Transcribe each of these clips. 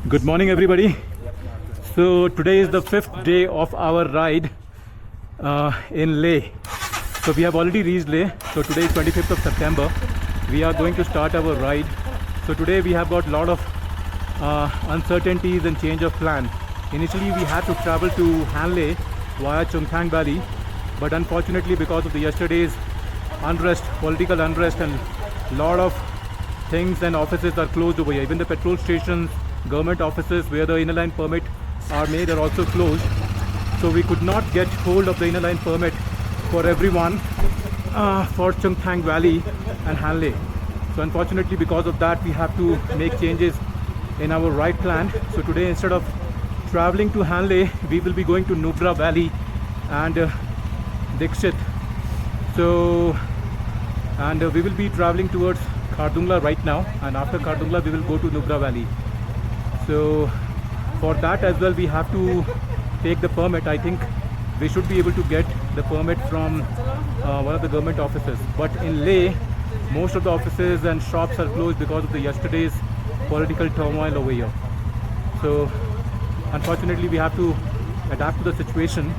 Good morning, everybody. So today is the 5th day of our ride in Leh. So we have already reached Leh. So today is 25th of September. We are going to start our ride. So today we have got a lot of uncertainties and change of plan. Initially we had to travel to Hanle via Chungthang Valley, but unfortunately because of the yesterday's unrest, political unrest, and lot of things and offices are closed over here. Even the petrol stations, government offices where the inner line permit are made are also closed. So we could not get hold of the inner line permit for everyone for Chungthang Valley and Hanle. So unfortunately because of that we have to make changes in our ride plan. So today instead of traveling to Hanle, we will be going to Nubra Valley and Dikshit. So we will be traveling towards Khardungla right now, and after Khardungla we will go to Nubra Valley. So for that as well we have to take the permit. I think we should be able to get the permit from one of the government offices, but in Leh most of the offices and shops are closed because of the yesterday's political turmoil over here. So unfortunately we have to adapt to the situation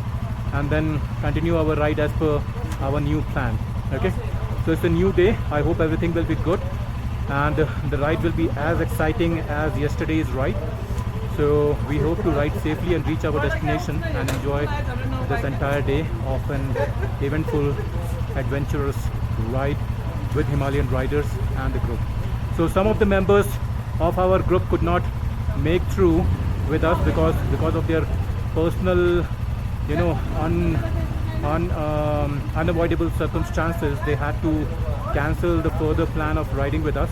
and then continue our ride as per our new plan. Okay, so it's a new day. I hope everything will be good and the ride will be as exciting as yesterday's ride. So we hope to ride safely and reach our destination and enjoy this entire day of an eventful, adventurous ride with Himalayan riders and the group. So some of the members of our group could not make through with us because of their personal, unavoidable circumstances. They had to cancel the further plan of riding with us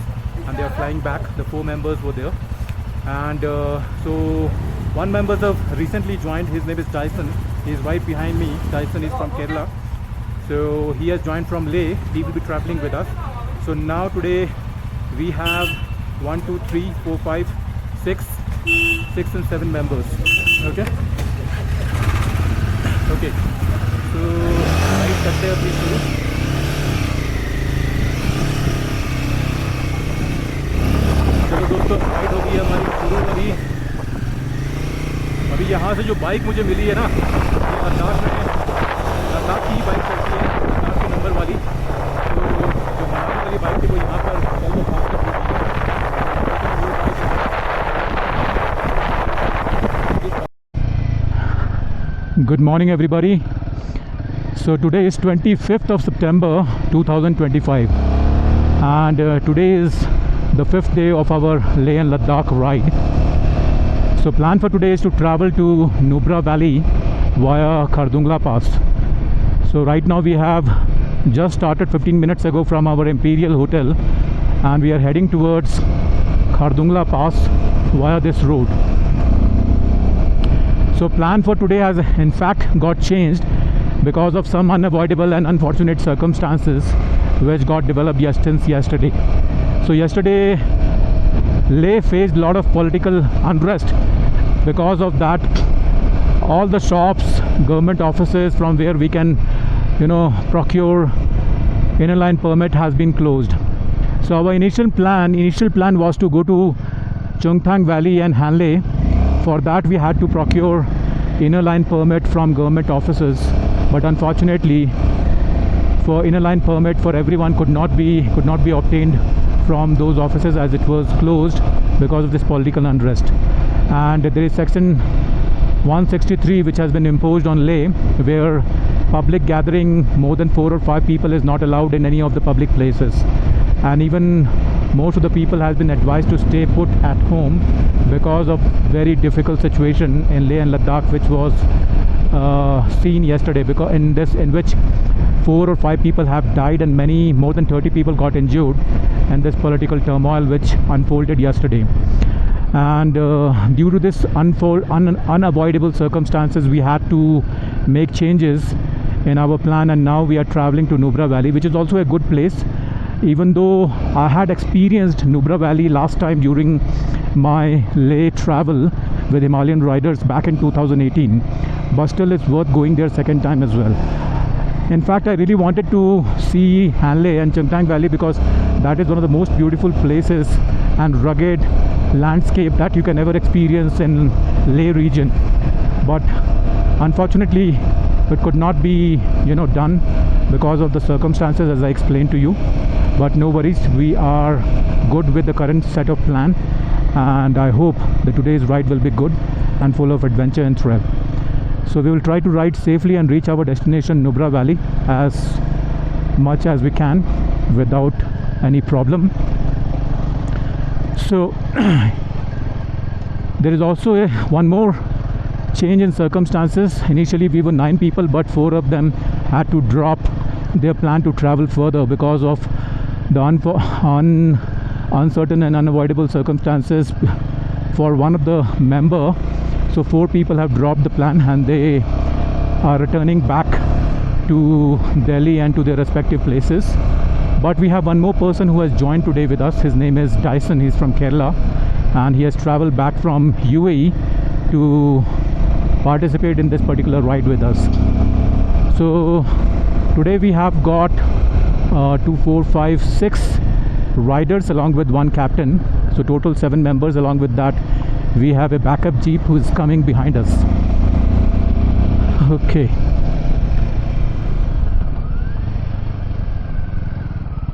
and they are flying back. The 4 members were there, and so one member have recently joined. His name is Dyson. He is right behind me. Dyson is from Kerala, so he has joined from Leh. He will be traveling with us. So now today we have 1, 2, 3, 4, 5, 6 and 7 members. Okay, so ride करते हैं अपनी शुरू. चलो दोस्तों, ride हो गई हमारी शुरू. अभी यहाँ से जो बाइक मुझे मिली है ना, ये लद्दाख की बाइक चलती है, लद्दाख के नंबर वाली. तो जो मनाली वाली बाइक थी वो यहाँ पर चलो खास कर Good morning everybody. So today is 25th of September 2025 and today is the 5th day of our Leh and Ladakh ride. So plan for today is to travel to Nubra Valley via Khardungla Pass. So right now we have just started 15 minutes ago from our Imperial Hotel and we are heading towards Khardungla Pass via this road. So plan for today has in fact got changed because of some unavoidable and unfortunate circumstances which got developed since yesterday. So yesterday Leh faced a lot of political unrest. Because of that all the shops, government offices from where we can procure inner line permit has been closed. So our initial plan was to go to Chungthang Valley and Hanle. For that we had to procure inner line permit from government offices, but unfortunately for inner line permit for everyone could not be obtained from those offices as it was closed because of this political unrest. And there is section 163 which has been imposed on Leh, where public gathering more than 4 or 5 people is not allowed in any of the public places, and even most of the people has been advised to stay put at home because of very difficult situation in Leh and Ladakh which was seen yesterday, because in which 4 or 5 people have died and more than 30 people got injured in this political turmoil which unfolded yesterday. And due to this unavoidable circumstances we had to make changes in our plan, and now we are traveling to Nubra Valley, which is also a good place. Even though I had experienced Nubra Valley last time during my Leh travel with Himalayan riders back in 2018, but still it's worth going there second time as well. In fact, I really wanted to see Hanle and Chungthang Valley because that is one of the most beautiful places and rugged landscape that you can ever experience in Leh region. But unfortunately, it could not be, done because of the circumstances as I explained to you. But no worries, we are good with the current set of plan, and I hope that today's ride will be good and full of adventure and thrill. So we will try to ride safely and reach our destination Nubra Valley as much as we can without any problem. So there is also one more change in circumstances. Initially we were 9 people, but 4 of them had to drop their plan to travel further because of the uncertain and unavoidable circumstances for one of the member. So 4 people have dropped the plan and they are returning back to Delhi and to their respective places. But we have one more person who has joined today with us. His name is Dyson. He's from Kerala and he has traveled back from UAE to participate in this particular ride with us. So today we have got 2, 4, 5, 6 riders along with 1 captain. So total 7 members. Along with that we have a backup jeep who is coming behind us. Okay.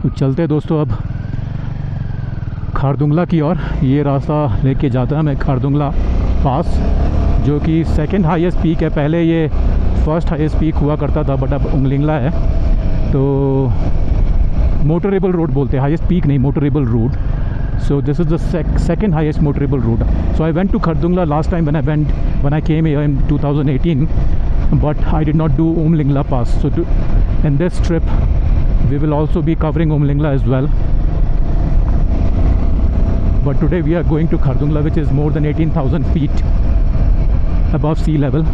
तो चलते दोस्तों अब खारदुंगला की ओर। ये रास्ता लेके जाता है हमें खारदुंगला पास, जो कि सेकंड हाईएस्ट पीक है। पहले ये फर्स्ट हाईएस्ट पीक हुआ करता था, बट अब उमलिंगला है। तो मोटरेबल रोड बोलते हैं, हाईएस्ट पीक नहीं, motorable road. So this is the second highest motorable road. So I went to Khardungla last time when I came here in 2018, but I did not do Umlingla pass. So in this trip we will also be covering Umlingla as well. But today we are going to Khardungla, which is more than 18,000 feet above sea level.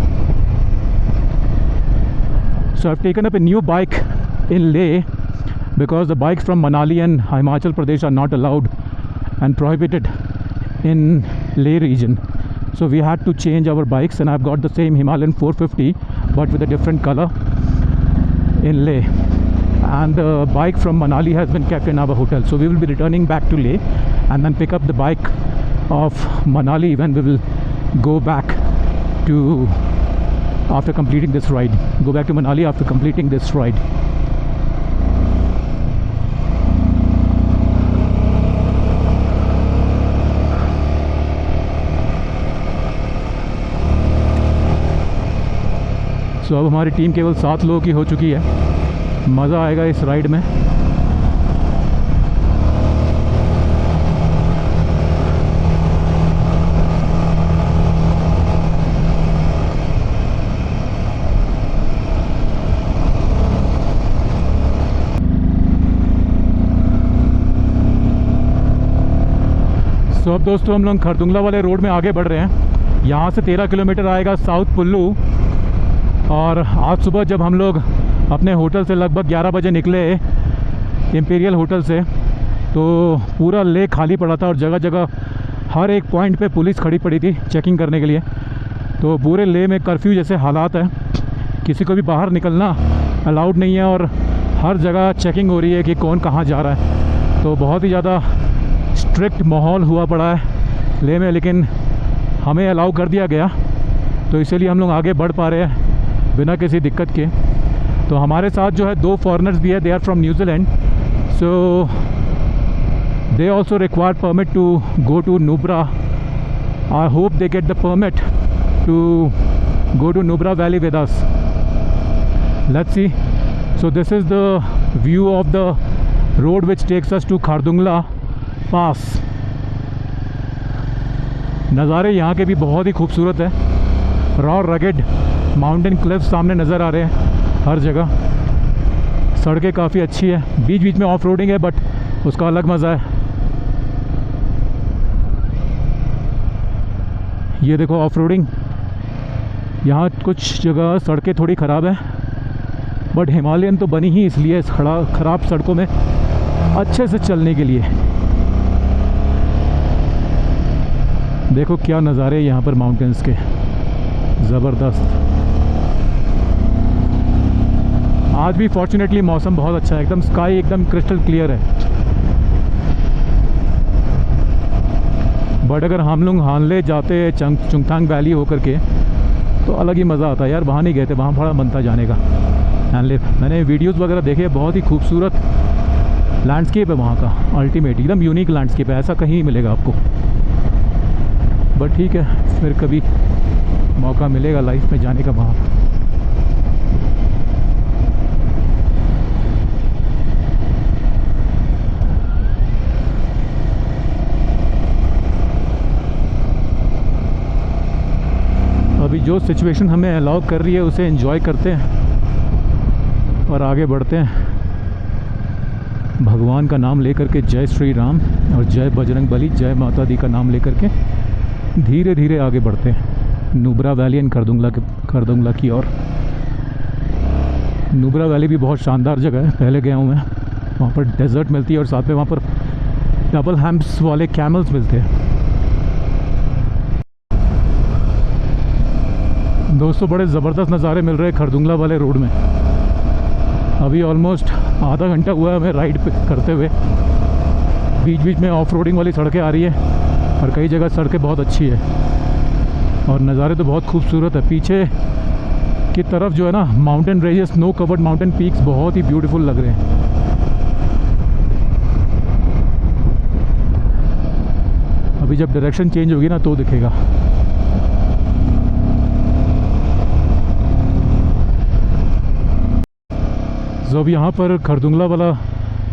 So I've taken up a new bike in Leh because the bikes from Manali and Himachal Pradesh are not allowed and prohibited in Leh region. So we had to change our bikes, and I've got the same Himalayan 450 but with a different color in Leh. And the bike from Manali has been kept in our hotel. So we will be returning back to Leh and then pick up the bike of Manali when we will go back to after completing this ride. Go back to Manali after completing this ride. तो अब हमारी team केवल 7 लोगों की हो चुकी है। मज़ा आएगा इस राइड में। तो अब दोस्तों हम लोग खरदुंगला वाले रोड में आगे बढ़ रहे हैं। यहाँ से 13 किलोमीटर आएगा साउथ पुल्लू। और आज सुबह जब हम लोग अपने होटल से लगभग 11 बजे निकले, इंपीरियल होटल से, तो पूरा लेह खाली पड़ा था और जगह जगह हर एक पॉइंट पे पुलिस खड़ी पड़ी थी चेकिंग करने के लिए। तो पूरे लेह में कर्फ्यू जैसे हालात है, किसी को भी बाहर निकलना अलाउड नहीं है और हर जगह चेकिंग हो रही है कि कौन कहाँ जा रहा है। तो बहुत ही ज़्यादा स्ट्रिक्ट माहौल हुआ पड़ा है लेह में, लेकिन हमें अलाउ कर दिया गया, तो इसीलिए हम लोग आगे बढ़ पा रहे हैं बिना किसी दिक्कत के। तो हमारे साथ जो है 2 फॉरेनर्स भी है, they are from New Zealand. So they also require permit to go to Nubra. I hope they get the permit to go to Nubra valley with us. Let's see. So this is the view of the road which takes us to Khardungla pass. नज़ारे यहाँ के भी बहुत ही खूबसूरत है। Raw rugged mountain Cliff सामने नज़र आ रहे हैं हर जगह। सड़कें काफ़ी अच्छी है, बीच बीच में ऑफ रोडिंग है, बट उसका अलग मज़ा है। ये देखो ऑफ रोडिंग। यहाँ कुछ जगह सड़कें थोड़ी ख़राब है, बट हिमालयन तो बनी ही इसलिए ख़राब सड़कों में अच्छे से चलने के लिए। देखो क्या नज़ारे यहाँ पर माउंटेन्स के, ज़बरदस्त। आज भी फॉर्चुनेटली मौसम बहुत अच्छा है, एकदम स्काई एकदम क्रिस्टल क्लियर है। बट अगर हम लोग हानले जाते चुंगथांग वैली होकर के तो अलग ही मज़ा आता है यार। वहाँ नहीं गए थे, वहाँ बड़ा मन था जाने का। हानले मैंने वीडियोस वगैरह देखे, बहुत ही खूबसूरत लैंडस्केप है वहाँ का, अल्टीमेट एकदम यूनिक लैंडस्केप है, ऐसा कहीं नहीं मिलेगा आपको। बट ठीक है, फिर कभी मौका मिलेगा लाइफ में जाने का वहाँ। अभी जो सिचुएशन हमें अलाउ कर रही है उसे एंजॉय करते हैं और आगे बढ़ते हैं। भगवान का नाम लेकर के, जय श्री राम और जय बजरंग बली, जय माता दी का नाम लेकर के धीरे धीरे आगे बढ़ते हैं नुब्रा वैली एंड खरदुंगला की ओर। नुब्रा वैली भी बहुत शानदार जगह है, पहले गया हूँ मैं। वहाँ पर डेजर्ट मिलती है और साथ में वहाँ पर डबल हैम्प्स वाले कैमल्स मिलते हैं। दोस्तों बड़े ज़बरदस्त नज़ारे मिल रहे हैं खरदुंगला वाले रोड में। अभी ऑलमोस्ट आधा घंटा हुआ है हमें राइड पे करते हुए। बीच बीच में ऑफ रोडिंग वाली सड़कें आ रही है और कई जगह सड़कें बहुत अच्छी है और नज़ारे तो बहुत खूबसूरत है। पीछे की तरफ जो है ना mountain ranges, snow covered mountain peaks बहुत ही ब्यूटीफुल लग रहे हैं। अभी जब डायरेक्शन चेंज होगी ना तो दिखेगा। तो अब यहाँ पर खरदुंगला वाला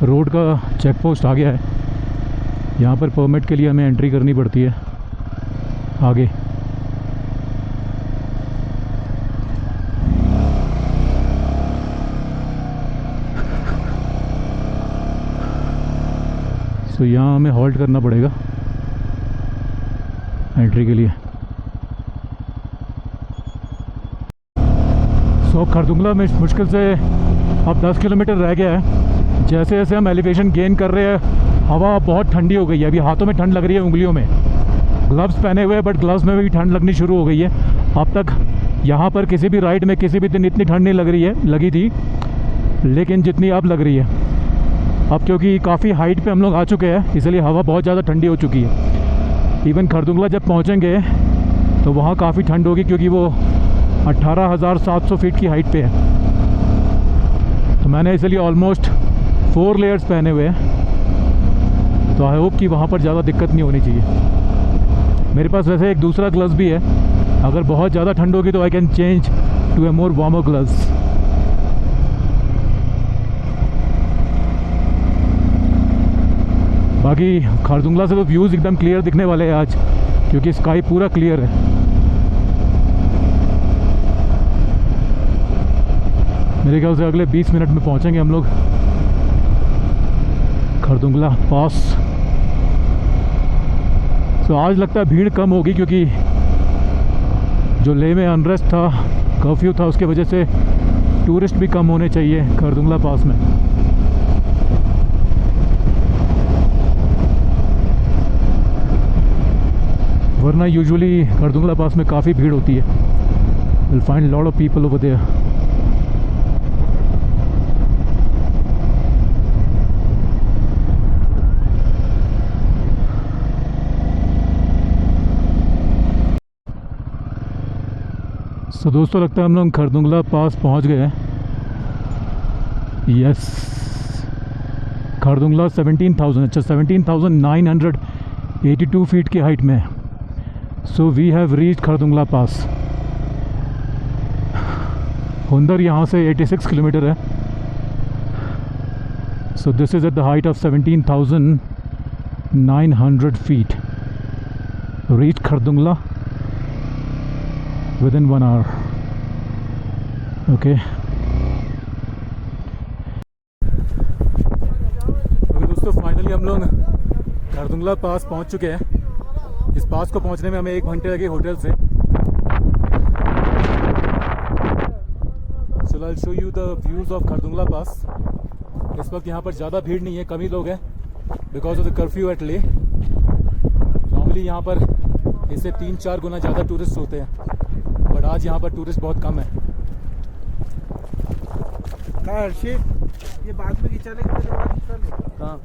रोड का चेक पोस्ट आ गया है। यहाँ पर परमिट के लिए हमें एंट्री करनी पड़ती है आगे। तो यहाँ हमें हॉल्ट करना पड़ेगा एंट्री के लिए। सो खरदुंगला में मुश्किल से अब 10 किलोमीटर रह गया है। जैसे जैसे हम एलिवेशन गेन कर रहे हैं हवा बहुत ठंडी हो गई है। अभी हाथों में ठंड लग रही है, उंगलियों में। ग्लव्स पहने हुए हैं बट ग्लव्स में भी ठंड लगनी शुरू हो गई है। अब तक यहाँ पर किसी भी राइड में किसी भी दिन इतनी ठंड नहीं लगी थी, लेकिन जितनी अब लग रही है। अब क्योंकि काफ़ी हाइट पे हम लोग आ चुके हैं इसलिए हवा बहुत ज़्यादा ठंडी हो चुकी है। इवन खरदुंगला जब पहुँचेंगे तो वहाँ काफ़ी ठंड होगी क्योंकि वो 18,700 फीट की हाइट पे है। तो मैंने इसलिए ऑलमोस्ट 4 लेयर्स पहने हुए हैं। तो आई होप कि वहाँ पर ज़्यादा दिक्कत नहीं होनी चाहिए। मेरे पास वैसे एक दूसरा ग्लव्स भी है, अगर बहुत ज़्यादा ठंड होगी तो I can change to a more warmer gloves. बाकी खरदुंगला से तो व्यूज़ एकदम क्लियर दिखने वाले हैं आज, क्योंकि स्काई पूरा क्लियर है। मेरे ख्याल से अगले 20 मिनट में पहुंचेंगे हम लोग खरदुंगला पास। तो आज लगता है भीड़ कम होगी क्योंकि जो लेह में अनरेस्ट था, कर्फ्यू था, उसके वजह से टूरिस्ट भी कम होने चाहिए खरदुंगला पास में। वरना यूजुअली खरदुंगला पास में काफ़ी भीड़ होती है। Will find lot of people over there. तो दोस्तों लगता है हम लोग खरदुंगला पास पहुंच गए हैं। यस, खरदुंगला 17,000, अच्छा 17,982 फीट की हाइट में। So we have reached Khardungla pass. Hunder यहाँ से 86 किलोमीटर है। So this is at the height of 17,900 feet. Reach Khardungla within 1 hour. Okay. दोस्तों फाइनली हम लोग खरदुंगला पास पहुंच चुके हैं। इस पास को पहुंचने में हमें 1 घंटे लगे होटल से। So I'll show you the views of Khardung La पास। इस वक्त यहाँ पर ज़्यादा भीड़ नहीं है, कम ही लोग हैं because of the curfew at Leh. Normally यहाँ पर इससे 3-4 गुना ज़्यादा टूरिस्ट होते हैं, बट आज यहाँ पर टूरिस्ट बहुत कम है। हर्षित, ये बाद में खिंचा लेंगे, पहले बाद खिंचा ले। हाँ।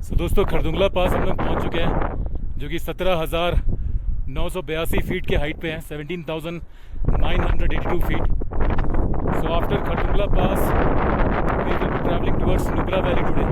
सो दोस्तों खरदुंगला पास हम लोग पहुँच चुके हैं, जो कि 17,982 फीट के हाइट पे है, 17,982 feet. So after Khardungla pass we will be travelling towards Nubra valley today.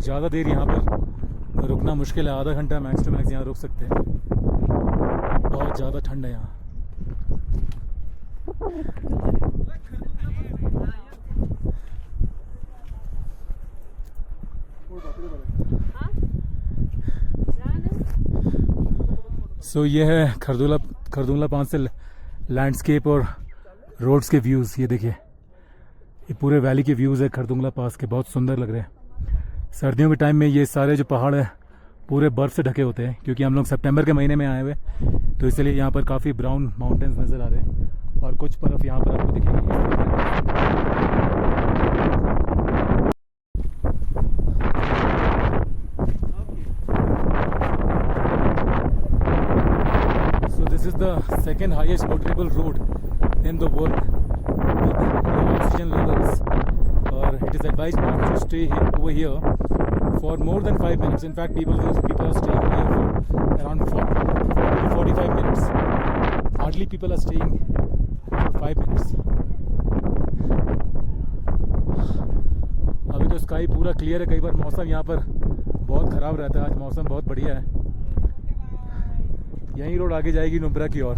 ज़्यादा देर यहाँ पर रुकना मुश्किल है, आधा घंटा मैक्स टू मैक्स यहाँ रुक सकते हैं. बहुत ज़्यादा ठंड है यहाँ. सो ये है खरदुंगला पास से लैंडस्केप और रोड्स के व्यूज़. ये देखिए, ये पूरे वैली के व्यूज़ है खरदुंगला पास के, बहुत सुंदर लग रहे हैं. सर्दियों के टाइम में ये सारे जो पहाड़ है पूरे बर्फ़ से ढके होते हैं, क्योंकि हम लोग सितंबर के महीने में आए हुए, तो इसलिए यहाँ पर काफ़ी ब्राउन माउंटेन्स नज़र आ रहे हैं और कुछ बर्फ़ यहाँ पर आपको दिखेगी. सो this is the second highest motorable road in the world with low oxygen levels. It is advised not to stay over here for more than 5 minutes. In fact, people are staying here for around 40 to 45 minutes. Hardly people are staying for 5 minutes. अभी तो sky पूरा clear है. कई बार मौसम यहाँ पर बहुत ख़राब रहता है, आज मौसम बहुत बढ़िया है. यही रोड आगे जाएगी नुब्रा की ओर.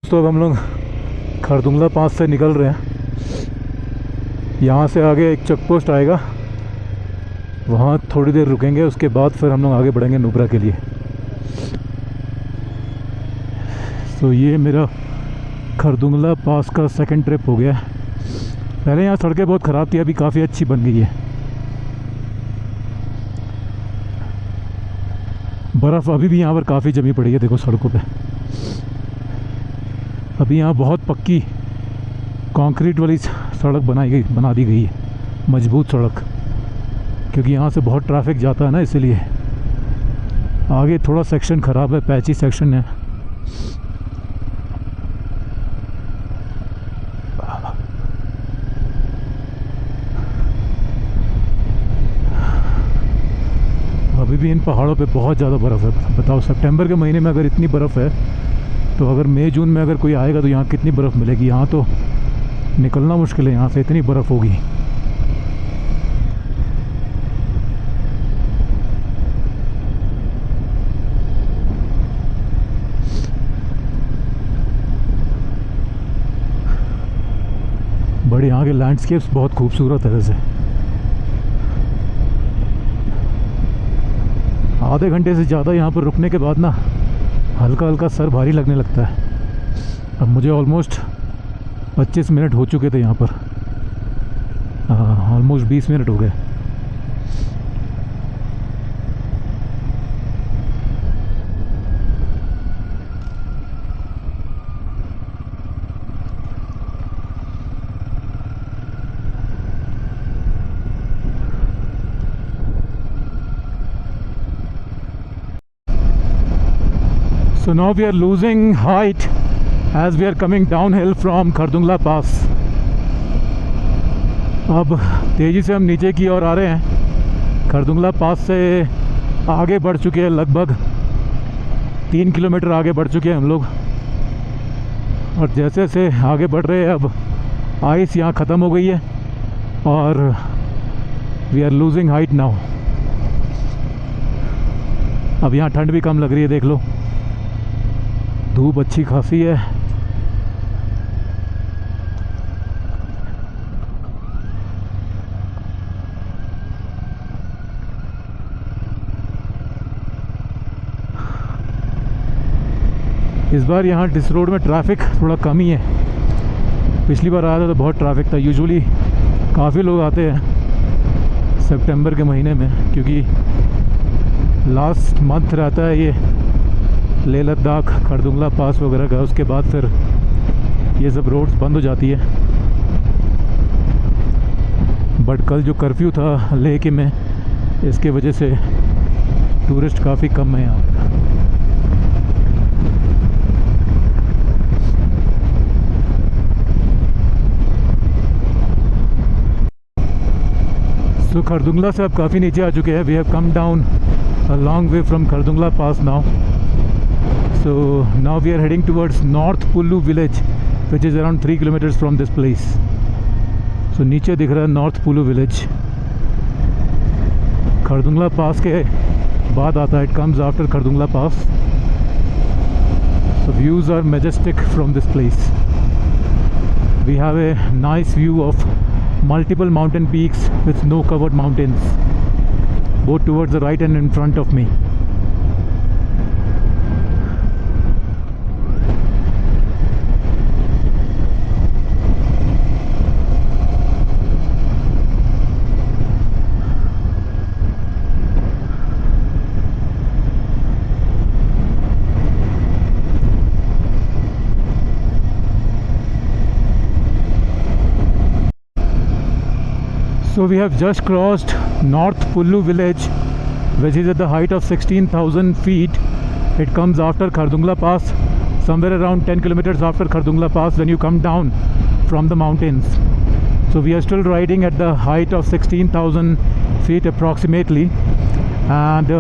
तो अब हम लोग खरदुंगला पास से निकल रहे हैं. यहाँ से आगे एक चेक पोस्ट आएगा, वहाँ थोड़ी देर रुकेंगे, उसके बाद फिर हम लोग आगे बढ़ेंगे नुब्रा के लिए. तो ये मेरा खरदुंगला पास का सेकंड ट्रिप हो गया. पहले यहाँ सड़कें बहुत ख़राब थी, अभी काफ़ी अच्छी बन गई है. बर्फ़ अभी भी यहाँ पर काफ़ी जमी पड़ी है, देखो सड़कों पे. अभी यहाँ बहुत पक्की कंक्रीट वाली सड़क बना दी गई है, मजबूत सड़क, क्योंकि यहाँ से बहुत ट्रैफिक जाता है ना, इसलिए. आगे थोड़ा सेक्शन ख़राब है, पैची सेक्शन है. अभी भी इन पहाड़ों पे बहुत ज़्यादा बर्फ़ है. बताओ सितंबर के महीने में अगर इतनी बर्फ़ है, तो अगर मई जून में अगर कोई आएगा तो यहाँ कितनी बर्फ़ मिलेगी. यहाँ तो निकलना मुश्किल है, यहाँ से इतनी बर्फ़ होगी. बड़े यहाँ के लैंडस्केप्स बहुत खूबसूरत है. वैसे आधे घंटे से ज़्यादा यहाँ पर रुकने के बाद ना हल्का हल्का सर भारी लगने लगता है. अब मुझे ऑलमोस्ट 25 मिनट हो चुके थे यहाँ पर. ऑलमोस्ट 20 मिनट हो गए. So now we are losing height as we are coming downhill from Khardung La पास. अब तेज़ी से हम नीचे की ओर आ रहे हैं. खरदुंगला पास से आगे बढ़ चुके हैं, लगभग 3 किलोमीटर आगे बढ़ चुके हैं हम लोग. और जैसे जैसे आगे बढ़ रहे हैं अब आइस यहाँ ख़त्म हो गई है और we are losing height now. अब यहाँ ठंड भी कम लग रही है, देख लो, धूप अच्छी खासी है. इस बार यहाँ डिस रोड में ट्रैफिक थोड़ा कम ही है. पिछली बार आया था तो बहुत ट्रैफिक था. यूजुअली काफ़ी लोग आते हैं सितंबर के महीने में, क्योंकि लास्ट मंथ रहता है ये लेह लद्दाख खरदुंगला पास वगैरह का. उसके बाद फिर ये सब रोड्स बंद हो जाती है. बट कल जो कर्फ्यू था लेह के में, इसके वजह से टूरिस्ट काफ़ी कम है यहाँ पर. So खरदुंगला से अब काफ़ी नीचे आ चुके हैं. We have come down a long way from Khardungla Pass now. So now we are heading towards North Pullu village, which is around 3 kilometers from this place. So नीचे दिख रहा है North Pullu village. खरदुंगला पास के बाद आता है. It comes after Khardungla Pass. The views are majestic from this place. We have a nice view of multiple mountain peaks with snow covered mountains, both towards the right and in front of me. So we have just crossed North Pullu village, which is at the height of 16,000 feet. It comes after Khardungla Pass, somewhere around 10 kilometers after Khardungla Pass when you come down from the mountains. So we are still riding at the height of 16,000 feet approximately, and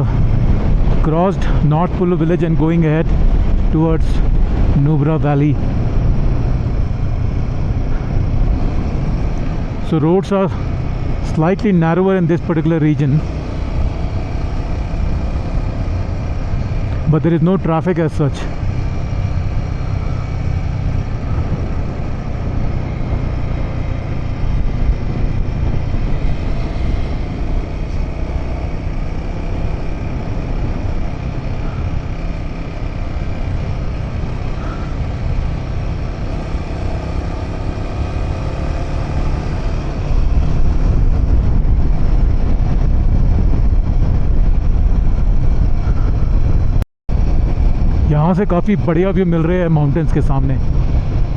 crossed North Pullu village and going ahead towards Nubra Valley. So roads are slightly narrower in this particular region, but there is no traffic as such. यहाँ से काफ़ी बढ़िया view मिल रहे हैं mountains के सामने,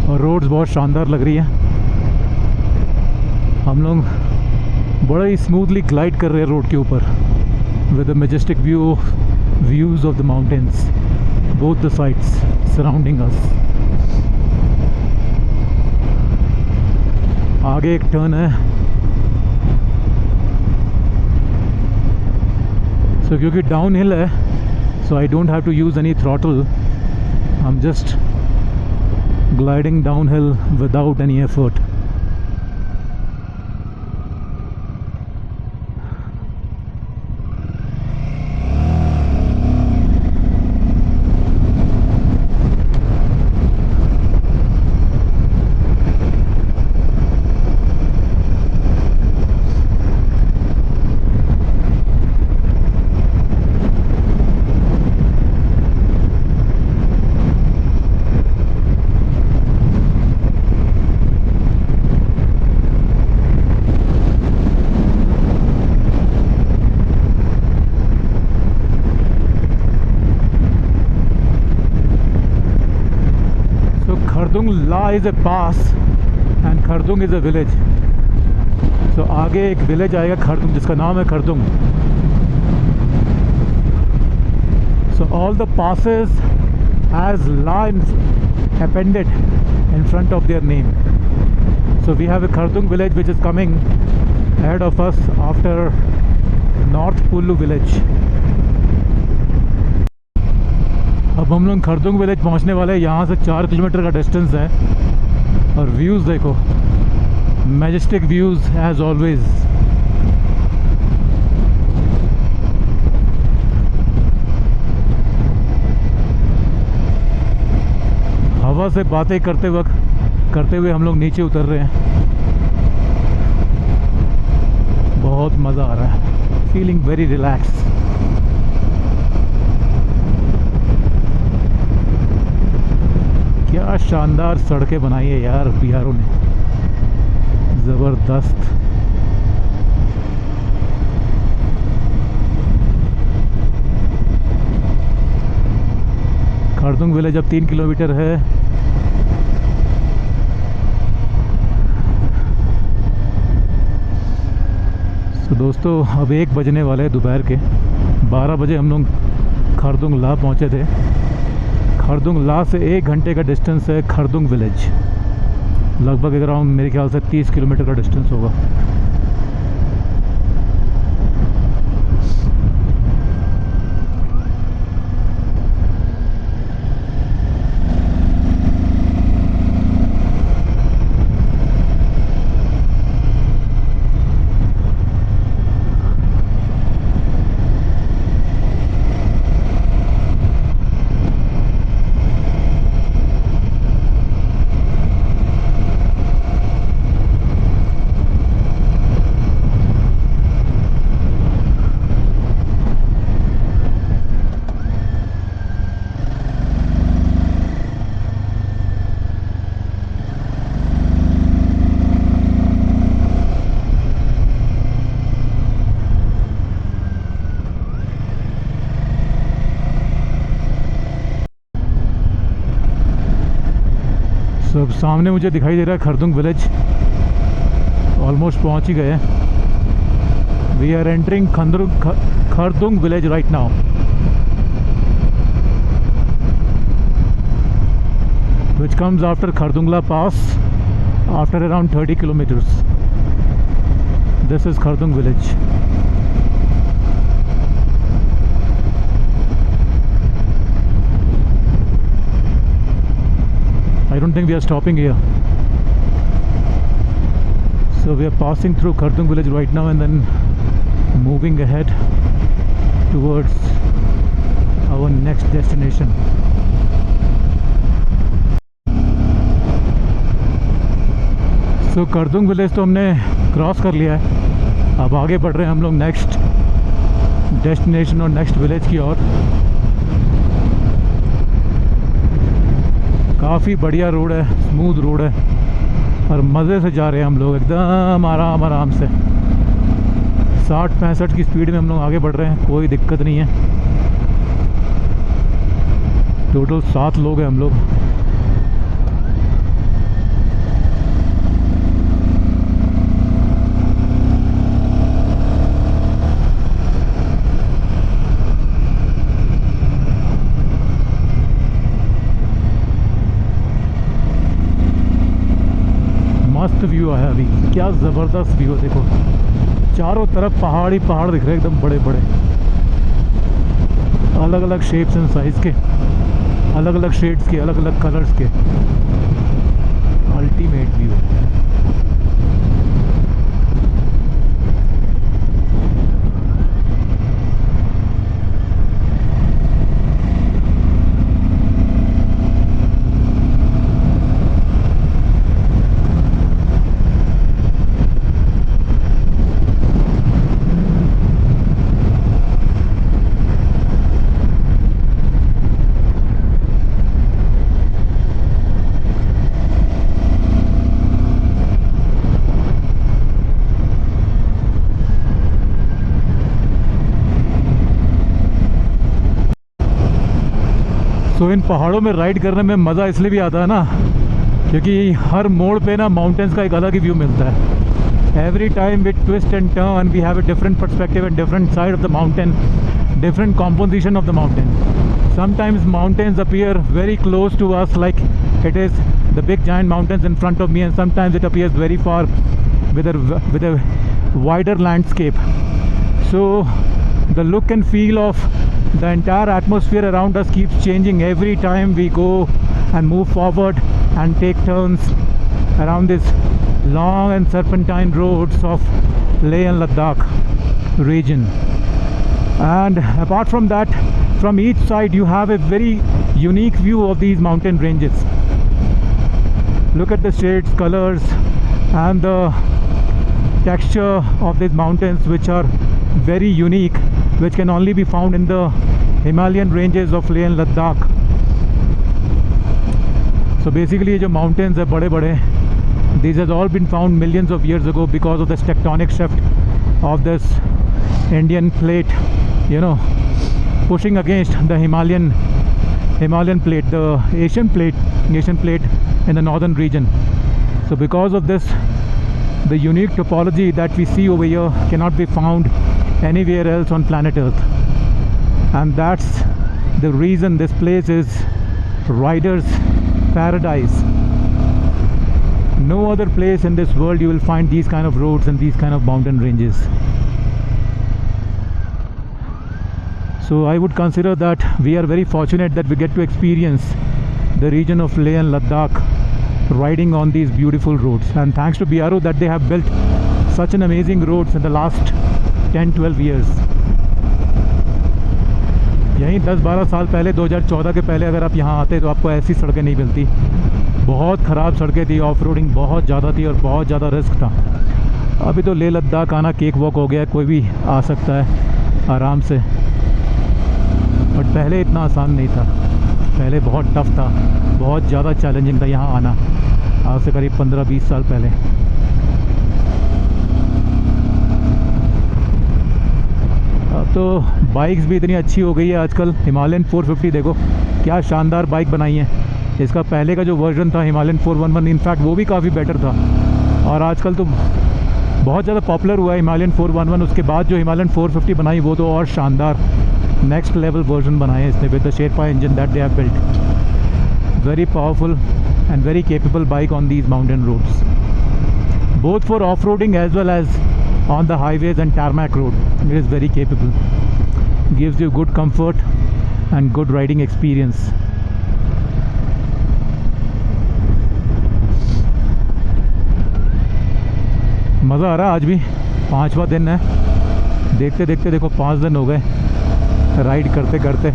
और roads बहुत शानदार लग रही हैं. हम लोग बड़ा ही स्मूथली ग्लाइड कर रहे हैं रोड के ऊपर with the majestic views of the mountains both the sides surrounding us. आगे एक टर्न है. सो क्योंकि डाउन हिल है, so I don't have to use any throttle. I'm just gliding downhill without any effort. Khardung La is a pass and Khardung is a village. So आगे एक village आएगा खरदुंग जिसका नाम है Khardung. So all the passes has lines appended in front of their name. So we have a Khardung village which is coming ahead of us after North Pullu village. अब हम लोग Khardung village पहुंचने वाले हैं। यहाँ से 4 किलोमीटर का डिस्टेंस है और व्यूज़ देखो, मैजेस्टिक व्यूज़ एज ऑलवेज। हवा से बातें करते हुए हम लोग नीचे उतर रहे हैं। बहुत मज़ा आ रहा है, फीलिंग वेरी रिलैक्स। क्या शानदार सड़कें बनाई है यार बिहारों ने, ज़बरदस्त। खरदुंग विलेज अब 3 किलोमीटर है। तो दोस्तों अब 1 बजने वाले हैं दोपहर के। 12 बजे हम लोग खरदुंग ला पहुँचे थे। खरदुंग ला से 1 घंटे का डिस्टेंस है खरदुंग विलेज। लगभग अराउंड मेरे ख्याल से 30 किलोमीटर का डिस्टेंस होगा। सब सामने मुझे दिखाई दे रहा है खरदुंग विलेज। ऑलमोस्ट पहुंच ही गए। We are entering Khardung village right now. which comes after Khardungla Pass after around 30 kilometers. This is Khardung village. I don't think we are stopping here. So we are passing through Khardung village right now and then moving ahead towards our next destination. So Khardung village तो हमने cross कर लिया है। अब आगे बढ़ रहे हैं हम लोग नेक्स्ट डेस्टिनेशन और नेक्स्ट विलेज की ओर। काफ़ी बढ़िया रोड है, स्मूथ रोड है और मज़े से जा रहे हैं हम लोग, एकदम आराम से। 60-65 की स्पीड में हम लोग आगे बढ़ रहे हैं, कोई दिक्कत नहीं है। टोटल 7 लोग हैं हम लोग। मस्त व्यू आया अभी, क्या ज़बरदस्त व्यू। देखो चारों तरफ पहाड़ ही पहाड़ दिख रहे हैं, एकदम बड़े बड़े, अलग अलग शेप्स एंड साइज़ के, अलग अलग शेड्स के, अलग अलग कलर्स के। Ultimate view. तो इन पहाड़ों में राइड करने में मज़ा इसलिए भी आता है ना, क्योंकि हर मोड़ पे ना माउंटेन्स का एक अलग ही व्यू मिलता है। Every time with twist and turn we have a different perspective and different side of the mountain, different composition of the mountain. Sometimes mountains appear very close to us, like it is the big giant mountains in front of me, and sometimes it appears very far with a wider landscape. So the look and feel of the entire atmosphere around us keeps changing every time we go and move forward and take turns around these long and serpentine roads of Leh and Ladakh region. And apart from that, from each side you have a very unique view of these mountain ranges. Look at the shades, colors, and the texture of these mountains, which are very unique, which can only be found in the Himalayan ranges of Leh and Ladakh. So basically, जो mountains are बड़े-बड़े, these has all been found millions of years ago because of this tectonic shift of this Indian plate, you know, pushing against the Himalayan plate, the Asian plate in the northern region. So because of this, the unique topology that we see over here cannot be found anywhere else on planet Earth. And that's the reason this place is rider's paradise. No other place in this world you will find these kind of roads and these kind of mountain ranges. So I would consider that we are very fortunate that we get to experience the region of Leh and Ladakh riding on these beautiful roads. And thanks to BRO that they have built such an amazing roads in the last 10-12 years. यहीं 10-12 साल पहले 2014 के पहले अगर आप यहाँ आते तो आपको ऐसी सड़कें नहीं मिलती. बहुत ख़राब सड़कें थी, ऑफ रोडिंग बहुत ज़्यादा थी और बहुत ज़्यादा रिस्क था. अभी तो लेह लद्दाख आना केक वॉक हो गया, कोई भी आ सकता है आराम से. बट पहले इतना आसान नहीं था, पहले बहुत टफ था, बहुत ज़्यादा चैलेंजिंग था यहाँ आना, आज से करीब 15-20 साल पहले. अब तो बाइक्स भी इतनी अच्छी हो गई है आजकल. हिमालयन 450 देखो क्या शानदार बाइक बनाई है. इसका पहले का जो वर्जन था हिमालयन 411, इनफैक्ट वो भी काफ़ी बेटर था. और आजकल तो बहुत ज़्यादा पॉपुलर हुआ है हिमालयन 411. उसके बाद जो हिमालयन 450 बनाई वो तो और शानदार नेक्स्ट लेवल वर्जन बनाए इसने with the Sherpa engine that they have built. Very powerful and very capable bike on these mountain roads, both for off-roading as well as on the highways and tarmac road. It is very capable, gives you good comfort and good riding experience. मज़ा आ रहा है. आज भी 5वां दिन है. देखते देखते देखो 5 दिन हो गए राइड करते करते.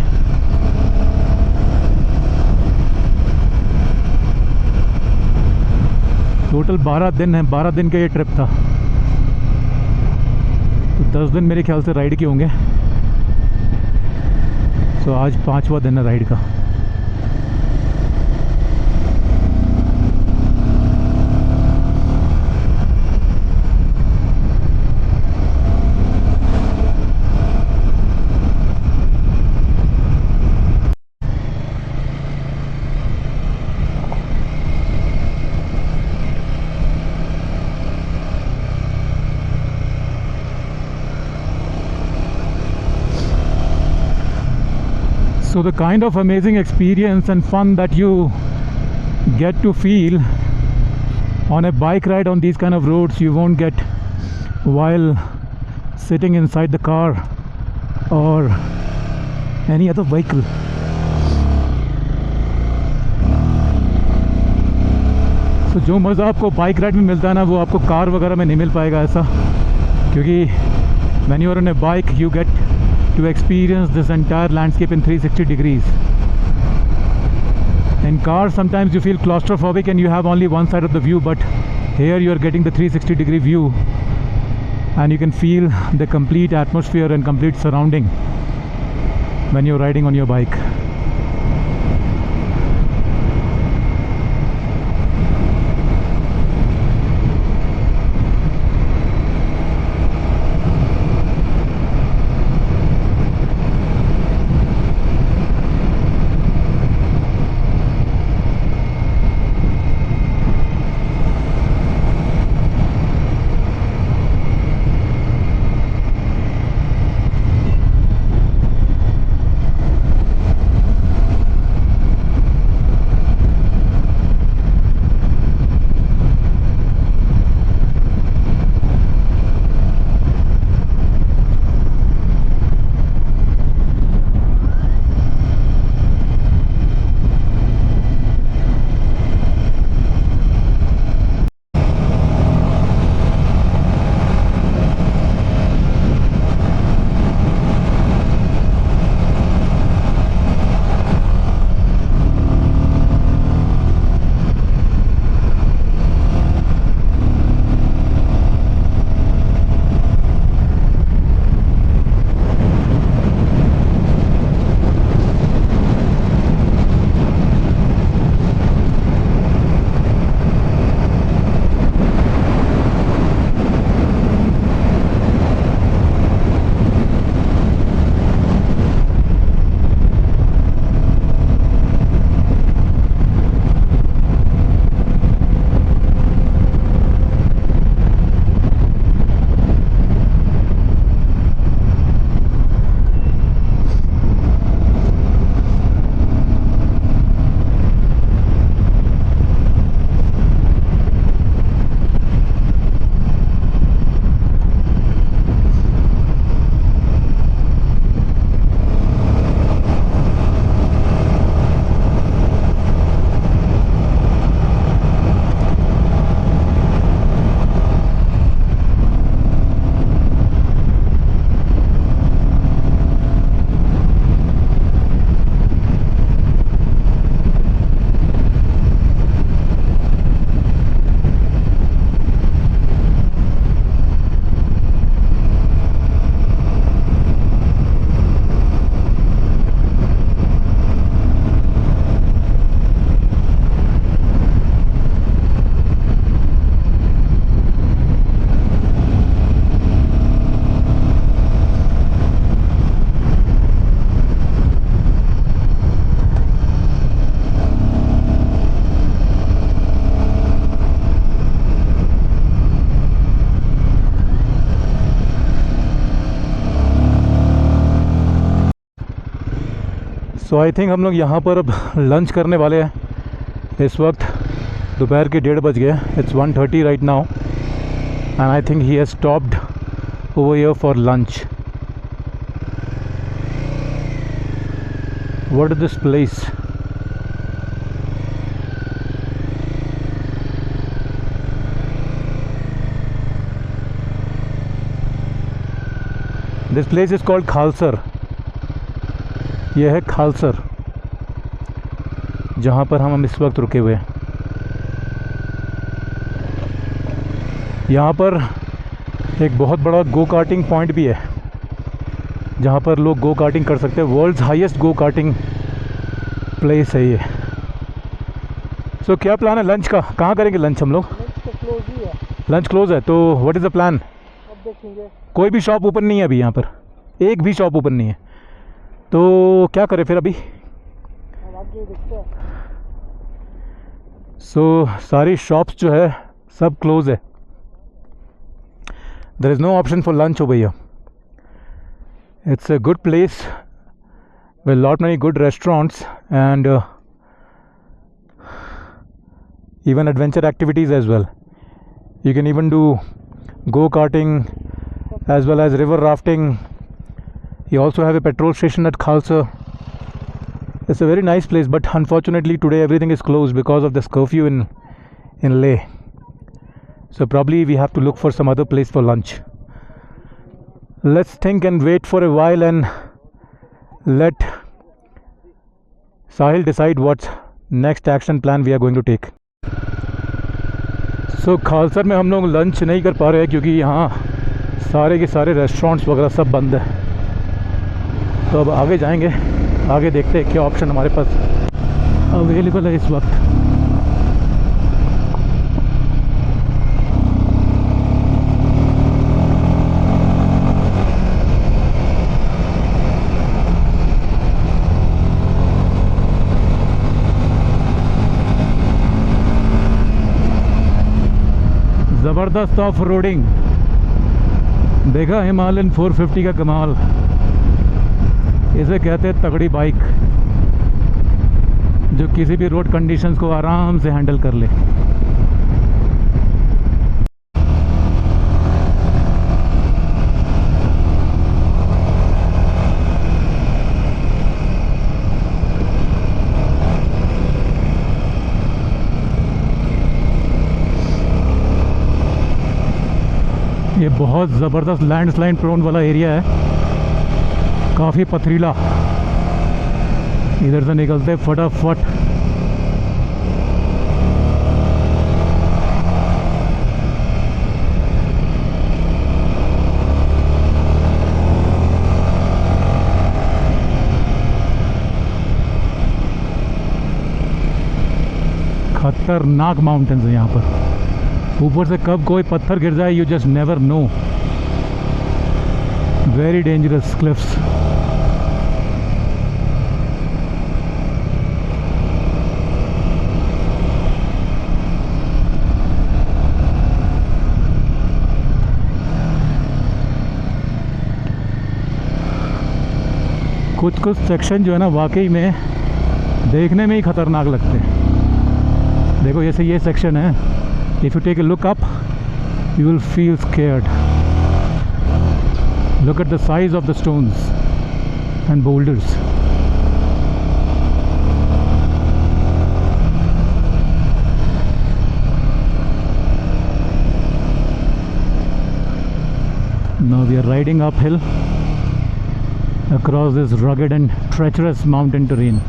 टोटल 12 दिन है. 12 दिन का ये ट्रिप था. तो 10 दिन मेरे ख्याल से राइड के होंगे. तो आज 5वां दिन है राइड का. So the kind of amazing experience and fun that you get to feel on a bike ride on these kind of roads, you won't get while sitting inside the car or any other vehicle. So जो मज़ा आपको bike ride में मिलता है ना, वो आपको car वगैरह में नहीं मिल पाएगा ऐसा. क्योंकि when you are on a bike you get to experience this entire landscape in 360 degrees. In cars sometimes you feel claustrophobic and you have only one side of the view, but here you are getting the 360 degree view and you can feel the complete atmosphere and complete surrounding when you're riding on your bike. So I think हम लोग यहाँ पर अब lunch करने वाले हैं। इस वक्त दोपहर के 1:30 बज गए। It's 1:30 right now and I think he has stopped over here for lunch. What is this place? This place is called Khalsar. यह है खालसर, जहाँ पर हम इस वक्त रुके हुए हैं। यहाँ पर एक बहुत बड़ा गो कार्टिंग पॉइंट भी है, जहाँ पर लोग गो कार्टिंग कर सकते हैं। World's highest go karting place है ये। सो क्या प्लान है लंच का? कहाँ करेंगे लंच हम लोग? लंच तो क्लोज ही है। लंच क्लोज है, तो व्हाट इज़ द प्लान? अब देखेंगे। कोई भी शॉप ओपन नहीं है अभी यहाँ पर, एक भी शॉप ओपन नहीं है, तो क्या करें फिर अभी? अब आगे देखते हैं। सो सारी शॉप्स जो है सब क्लोज है। There is no option for lunch over here. It's a good place with lot many good restaurants and even adventure activities as well. You can even do go-karting as well as river rafting. You also have a petrol station at Khalsa. It's a very nice place, but unfortunately today everything is closed because of this curfew in Leh. So probably we have to look for some other place for lunch. Let's think and wait for a while and let Sahil decide what's next action plan we are going to take. So खालसर में हम लोग lunch नहीं कर पा रहे हैं क्योंकि यहाँ सारे के सारे रेस्टोरेंट्स वगैरह सब बंद है। तो अब आगे जाएंगे, आगे देखते हैं क्या ऑप्शन हमारे पास अवेलेबल है इस वक्त। ज़बरदस्त ऑफ रोडिंग। देखा हिमालयन 450 का कमाल। इसे कहते हैं तगड़ी बाइक, जो किसी भी रोड कंडीशंस को आराम से हैंडल कर ले। ये बहुत ज़बरदस्त लैंडस्लाइड प्रोन वाला एरिया है, काफ़ी पथरीला। इधर से निकलते फटाफट। खतरनाक माउंटेन्स है यहाँ पर। ऊपर से कब कोई पत्थर गिर जाए, you just never know. Very dangerous cliffs. कुछ कुछ सेक्शन जो है ना वाकई में देखने में ही खतरनाक लगते हैं। देखो जैसे ये सेक्शन है, if you take a look up you will feel scared. Look at the size of the stones and boulders. Now we are riding uphill across this rugged and treacherous mountain terrain.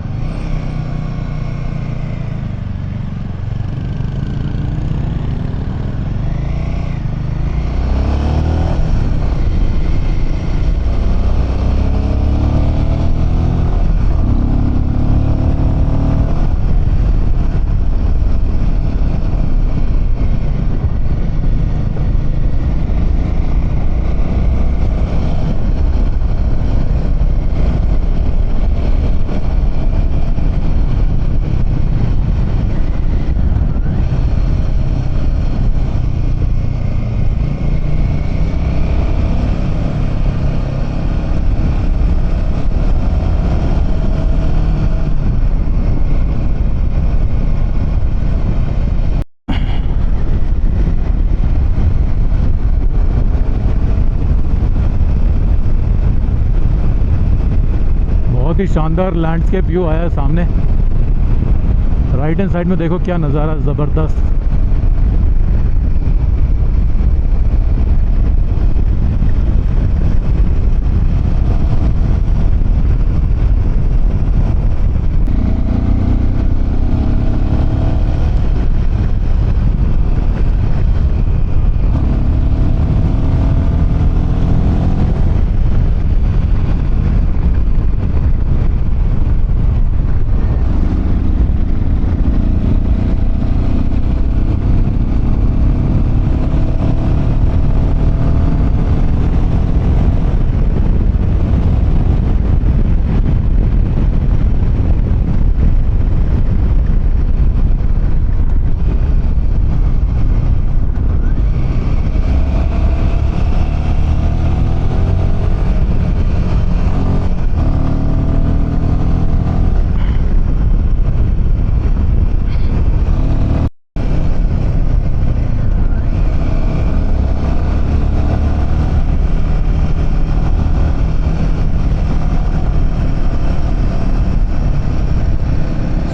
बहुत ही शानदार landscape view आया है सामने। Right hand side में देखो क्या नज़ारा ज़बरदस्त।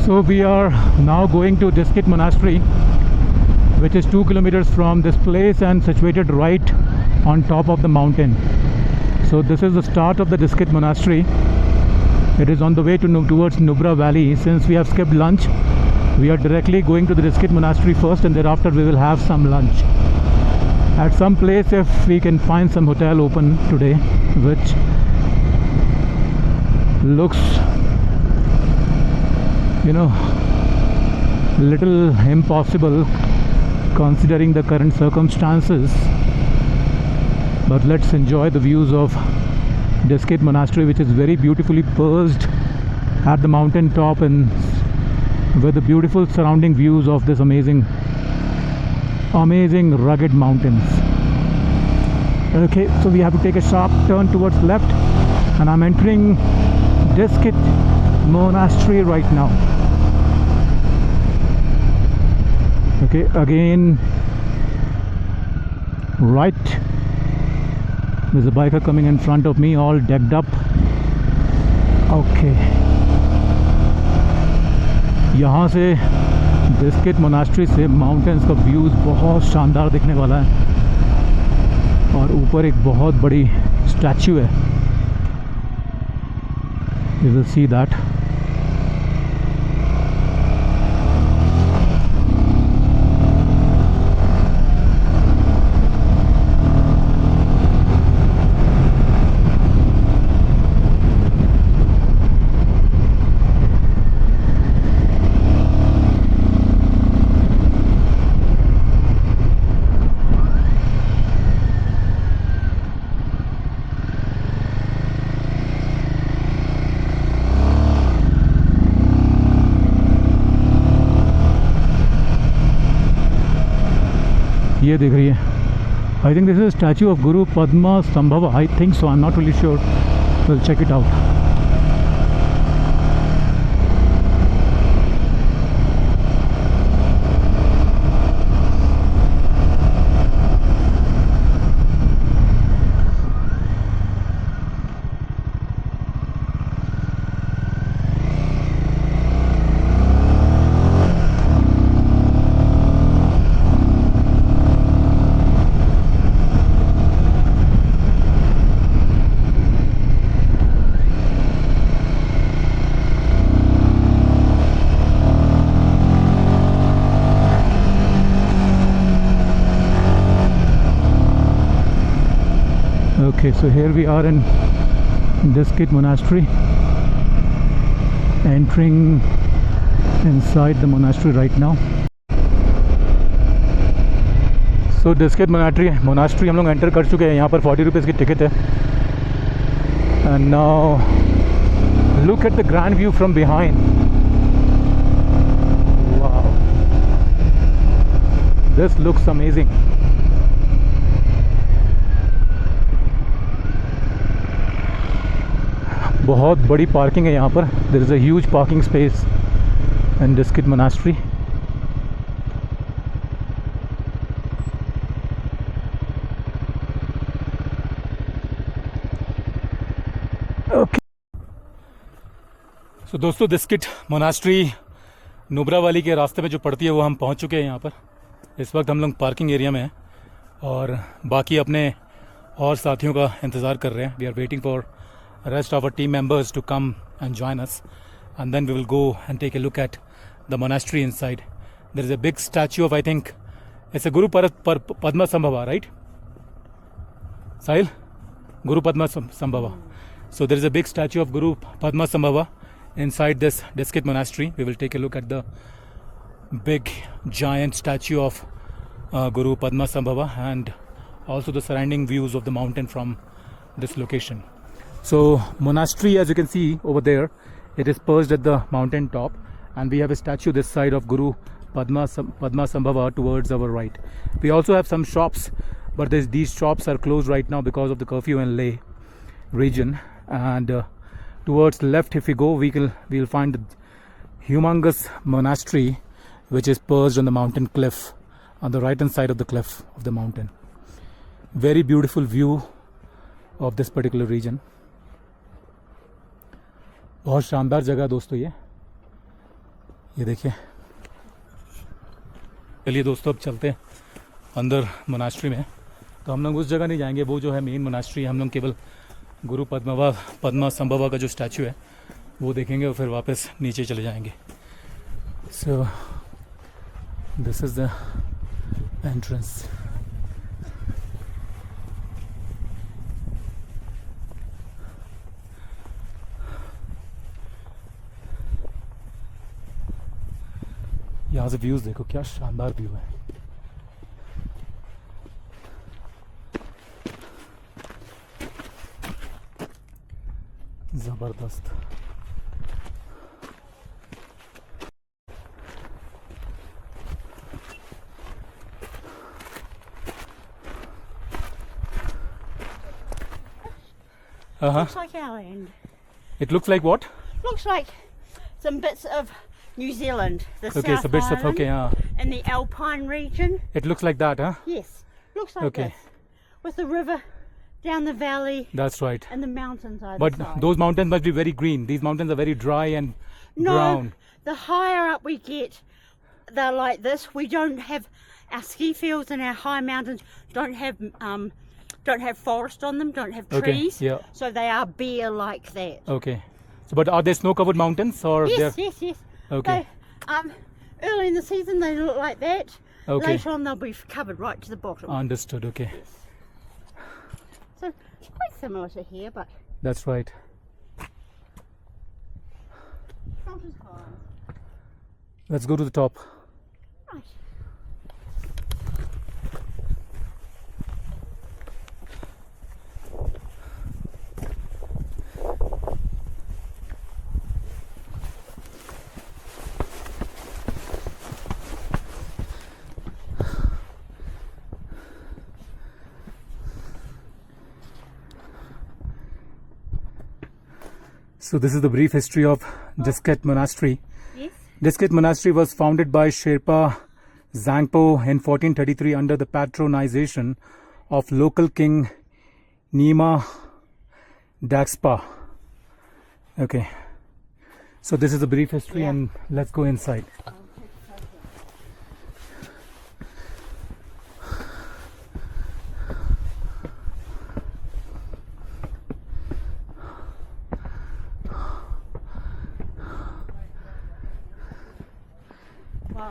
So we are now going to Diskit Monastery, which is 2 kilometers from this place and situated right on top of the mountain. So this is the start of the Diskit Monastery. It is on the way towards Nubra Valley. Since we have skipped lunch, we are directly going to the Diskit Monastery first, and thereafter we will have some lunch at some place if we can find some hotel open today, which looks, you know, little impossible considering the current circumstances. But let's enjoy the views of Diskit Monastery, which is very beautifully perched at the mountain top and with the beautiful surrounding views of this amazing rugged mountains. Okay, so we have to take a sharp turn towards left, and I'm entering Diskit Monastery right now. Okay, again right, there's a biker coming in front of me, all decked up. Okay, यहाँ से Diskit monastery से mountains का views बहुत शानदार दिखने वाला है, और ऊपर एक बहुत बड़ी स्टैचू है, you will see that. ये दिख रही है, I think this is statue of Guru Padma Sambhava, I think so, I am not really sure, will check it out. Okay, so here we are in Diskit Monastery, entering inside the monastery right now. So Diskit Monastery हम लोग enter कर चुके हैं. यहाँ पर 40 rupees की ticket है. And now look at the grand view from behind. Wow, this looks amazing. बहुत बड़ी पार्किंग है यहाँ पर. There is a huge parking space in Diskit monastery. Okay, so दोस्तों डिस्किट मोनास्ट्री नुब्रा वैली के रास्ते में जो पड़ती है वो हम पहुंच चुके हैं यहाँ पर। इस वक्त हम लोग पार्किंग एरिया में हैं और बाकी अपने और साथियों का इंतज़ार कर रहे हैं। We are waiting for rest of our team members to come and join us and then we will go and take a look at the monastery inside. There is a big statue of, I think it's a Guru Padma Sambhava, right Sahil? Guru Padma Sambhava. So there is a big statue of Guru Padma Sambhava inside this Diskit monastery. We will take a look at the big giant statue of Guru Padma Sambhava and also the surrounding views of the mountain from this location. So monastery, as you can see over there, it is perched at the mountain top and we have a statue this side of Guru Padma Sambhava towards our right. We also have some shops, but these shops are closed right now because of the curfew in Leh region. And towards left, if we go, we'll find the humongous monastery, which is perched on the mountain cliff, on the right hand side of the cliff of the mountain. Very beautiful view of this particular region. बहुत शानदार जगह दोस्तों ये देखिए। चलिए दोस्तों अब चलते हैं अंदर मोनास्ट्री में। तो हम लोग उस जगह नहीं जाएंगे, वो जो है मेन मोनास्ट्री, हम लोग केवल गुरु पद्मा संभवा का जो स्टैचू है वो देखेंगे और फिर वापस नीचे चले जाएंगे। सो दिस इज़ द एंट्रेंस। यहाँ से व्यूज़ देखो, क्या शानदार व्यू है। जबरदस्त। Looks like our land. It looks like what? Looks like some bits of New Zealand, the Okay, South so bits of, Island, okay, yeah. in the Alpine region. It looks like that, huh? Yes, looks like Okay. this, with the river down the valley That's right. and the mountains either But side. those mountains must be very green. These mountains are very dry and No, brown. the higher up we get, they're like this. We don't have our ski fields and our high mountains don't have forest on them, don't have Okay, trees. yeah. So they are bare like that. Okay. So, but are they snow-covered mountains or Yes, they're yes, yes. okay? They, early in the season they look like that. Okay. Later on they'll be covered right to the bottom. Understood. Okay, So it's quite similar to here, but that's right. not as high. Let's go to the top. Right. So this is the brief history of Diskit Monastery. Yes. Diskit Monastery was founded by Sherpa Zangpo in 1433 under the patronization of local king Nima Daxpa. Okay. So this is a brief history, Yeah. and let's go inside. Wow.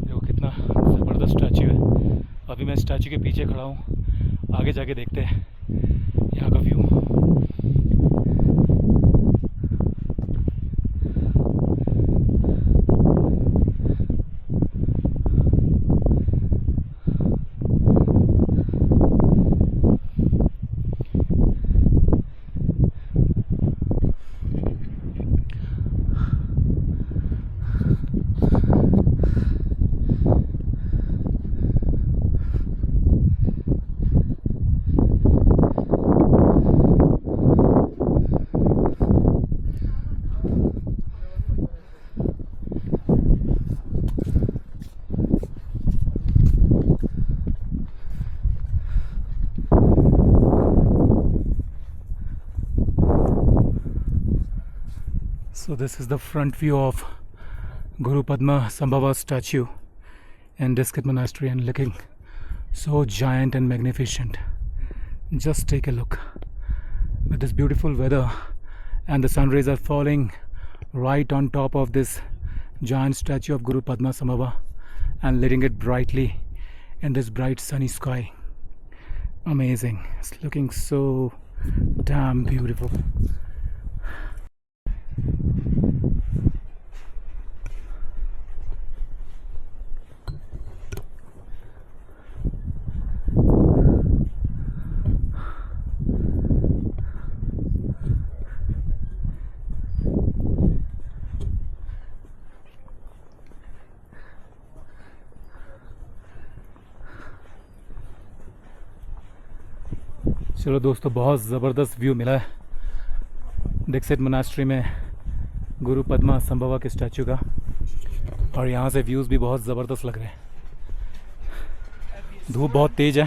देखो कितना ज़बरदस्त statue है। अभी मैं statue के पीछे खड़ा हूँ, आगे जाके देखते हैं यहाँ का view. So this is the front view of Guru Padma Sambhava statue in Diskit Monastery, and looking so giant and magnificent. Just take a look. With this beautiful weather and the sun rays are falling right on top of this giant statue of Guru Padma Sambhava and letting it brightly in this bright sunny sky. Amazing. It's looking so damn beautiful. चलो दोस्तों, बहुत ज़बरदस्त view मिला है Dixit monastery में गुरु पद्मा संभवा के statue का, और यहाँ से व्यूज़ भी बहुत ज़बरदस्त लग रहे हैं। धूप बहुत तेज़ है।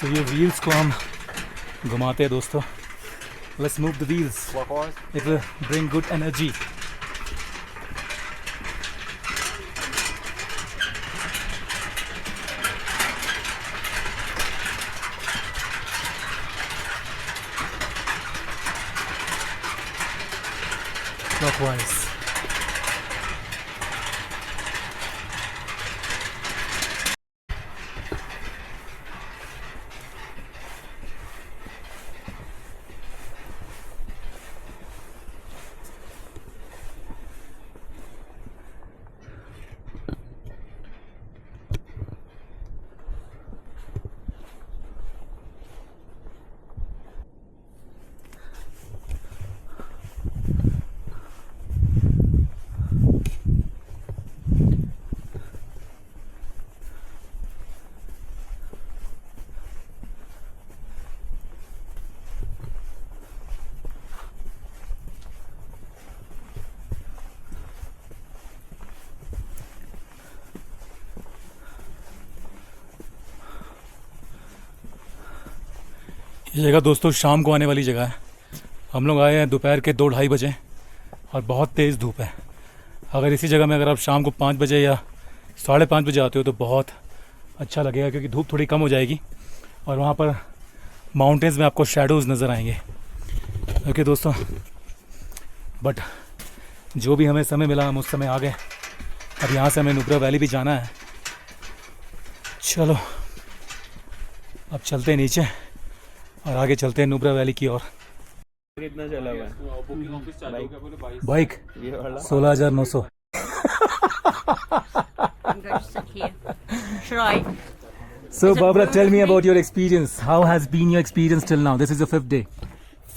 तो ये व्हील्स को हम घुमाते हैं दोस्तों। Let's move the wheels. It will bring good energy. Clockwise. ये जगह दोस्तों शाम को आने वाली जगह है। हम लोग आए हैं दोपहर के 2-2:30 बजे और बहुत तेज़ धूप है। अगर इसी जगह में अगर आप शाम को 5 बजे या 5:30 बजे आते हो तो बहुत अच्छा लगेगा, क्योंकि धूप थोड़ी कम हो जाएगी और वहाँ पर माउंटेन्स में आपको शैडोज़ नज़र आएंगे। ओके दोस्तों, बट जो भी हमें समय मिला हम उस समय आ गए। अब यहाँ से हमें नुब्रा वैली भी जाना है। चलो अब चलते हैं नीचे और आगे चलते हैं नुब्रा वैली की ओर। कितना चला हुआ है bike 16,900। I'm going to sit here. Should I? So Is it Barbara, tell me really? about your experience. How has been your experience till now? This is the 5th day.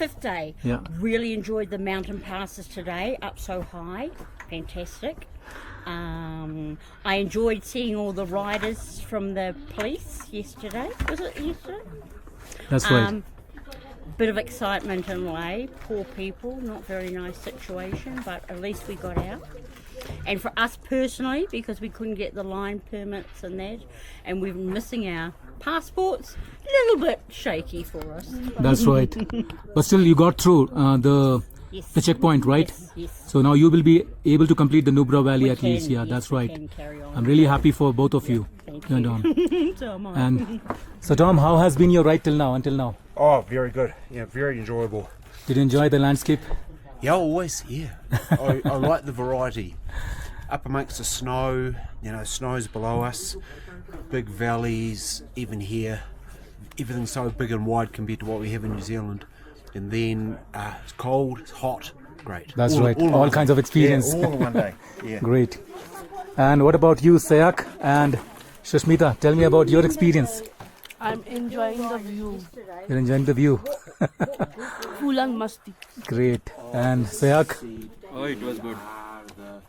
5th day. Yeah. Really enjoyed the mountain passes today, up so high. Fantastic. I enjoyed seeing all the riders from the police yesterday. Was it yesterday? That's right. Bit of excitement in Lay. Poor people, not very nice situation, but at least we got out. And for us personally, because we couldn't get the line permits and that, and we've been missing our passports, a little bit shaky for us. That's right. But still, you got through the checkpoint, right? Yes. So now you will be able to complete the Nubra Valley at least. Yeah, Yes, that's we right. can carry on. I'm really happy for both of you. Thank You and you. Tom. So am I. And so Tom, how has been your ride till now? Until now, Oh, very good. Yeah, very enjoyable. did you enjoy the landscape? Yeah, always. Yeah, I like the variety. Up amongst the snow, snow's below us, big valleys, even here. Everything's so big and wide compared to what we have in New Zealand. And then it's cold, it's hot, great. That's right. All kinds of experience. Yeah, all in one day. Yeah. Great. And what about you, Sayak and Shashmita? Tell me about your experience. I'm enjoying the view. You're enjoying the view. Full and musty. Great. And Sayak? Oh, it was good.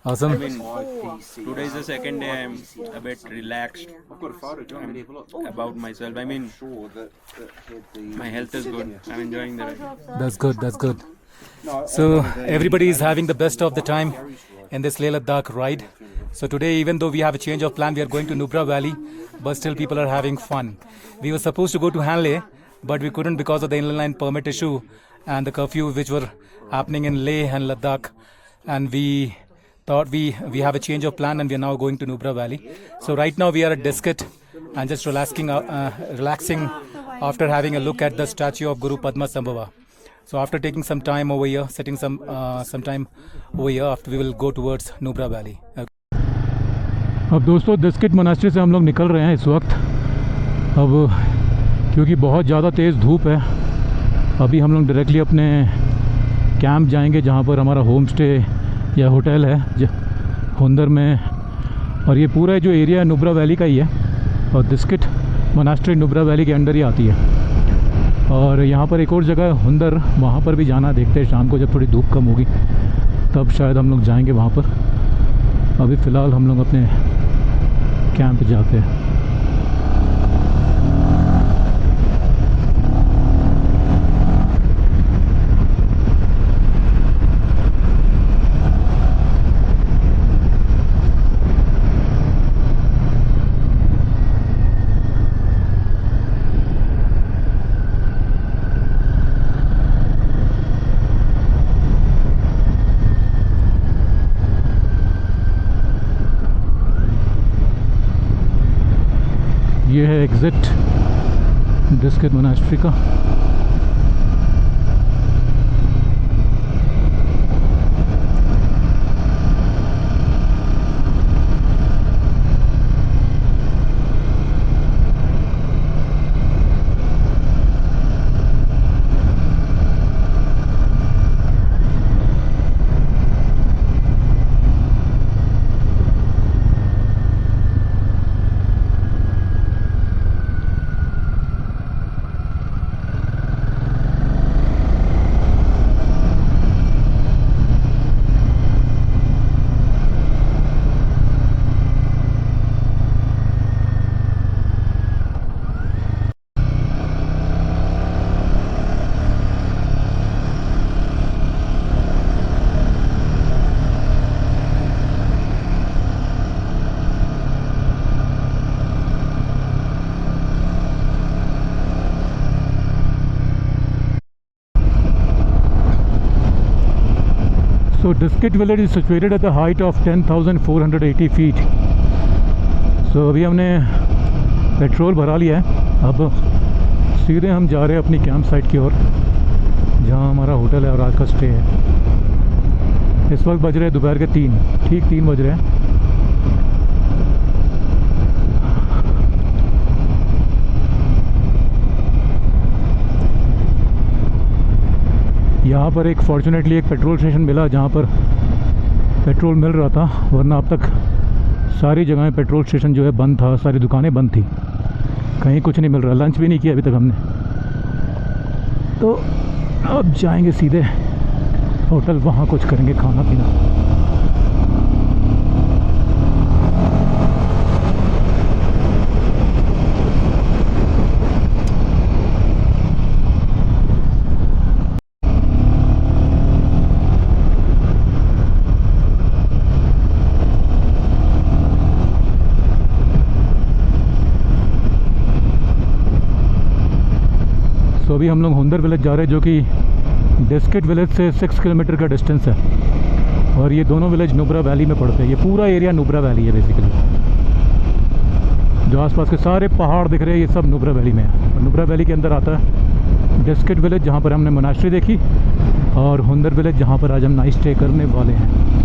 Awesome. Today is the second day. I'm a bit relaxed about myself. I mean, my health is good. I'm enjoying the ride. That's good. That's good. So everybody is having the best of the time in this Leh Ladakh ride. So today, even though we have a change of plan, we are going to Nubra Valley, but still people are having fun. We were supposed to go to Hanle, but we couldn't because of the inland line permit issue and the curfew which were happening in Leh and Ladakh. And we thought we have a change of plan and we are now going to Nubra Valley. So right now we are at Diskit and just relaxing after having a look at the statue of Guru Padmasambhava. So after taking some time over here, sitting some time over here, after we will go towards Nubra Valley. Okay. अब दोस्तों Diskit monastery से हम लोग निकल रहे हैं इस वक्त, अब क्योंकि बहुत ज़्यादा तेज़ धूप है। अभी हम लोग डायरेक्टली अपने कैंप जाएंगे जहाँ पर हमारा होम स्टे या होटल है हुंदर में। और ये पूरा जो एरिया है नुब्रा वैली का ही है और डिस्किट मोनास्ट्री नुब्रा वैली के अंडर ही आती है। और यहाँ पर एक और जगह है हुंदर, वहाँ पर भी जाना, देखते हैं शाम को जब थोड़ी धूप कम होगी तब शायद हम लोग जाएंगे वहाँ पर। अभी फ़िलहाल हम लोग अपने कैंप जाते हैं। ये है एग्ज़िट डिस्किट मोनास्ट्री का। So Diskit village is situated at the height of 10,480 feet. So अभी हमने पेट्रोल भरा लिया है, अब सीधे हम जा रहे हैं अपनी कैंप साइट की ओर जहाँ हमारा होटल है और आज का स्टे है। इस वक्त बज रहे हैं दोपहर के 3 बज रहे हैं। यहाँ पर एक फॉर्चुनेटली एक पेट्रोल स्टेशन मिला जहाँ पर पेट्रोल मिल रहा था, वरना अब तक सारी जगहें पेट्रोल स्टेशन जो है बंद था, सारी दुकानें बंद थी, कहीं कुछ नहीं मिल रहा। लंच भी नहीं किया अभी तक हमने, तो अब जाएंगे सीधे होटल, वहाँ कुछ करेंगे खाना पीना। तो अभी हम लोग हुंदर विलेज जा रहे हैं जो कि डिस्किट विलेज से 6 किलोमीटर का डिस्टेंस है और ये दोनों विलेज नुब्रा वैली में पड़ते हैं। ये पूरा एरिया नुब्रा वैली है बेसिकली, जो आसपास के सारे पहाड़ दिख रहे हैं ये सब नुब्रा वैली में है। और नुब्रा वैली के अंदर आता है डिस्किट विलेज जहाँ पर हमने मोनास्ट्री देखी और हुंदर विलेज जहाँ पर आज हम नाइट स्टे करने वाले हैं।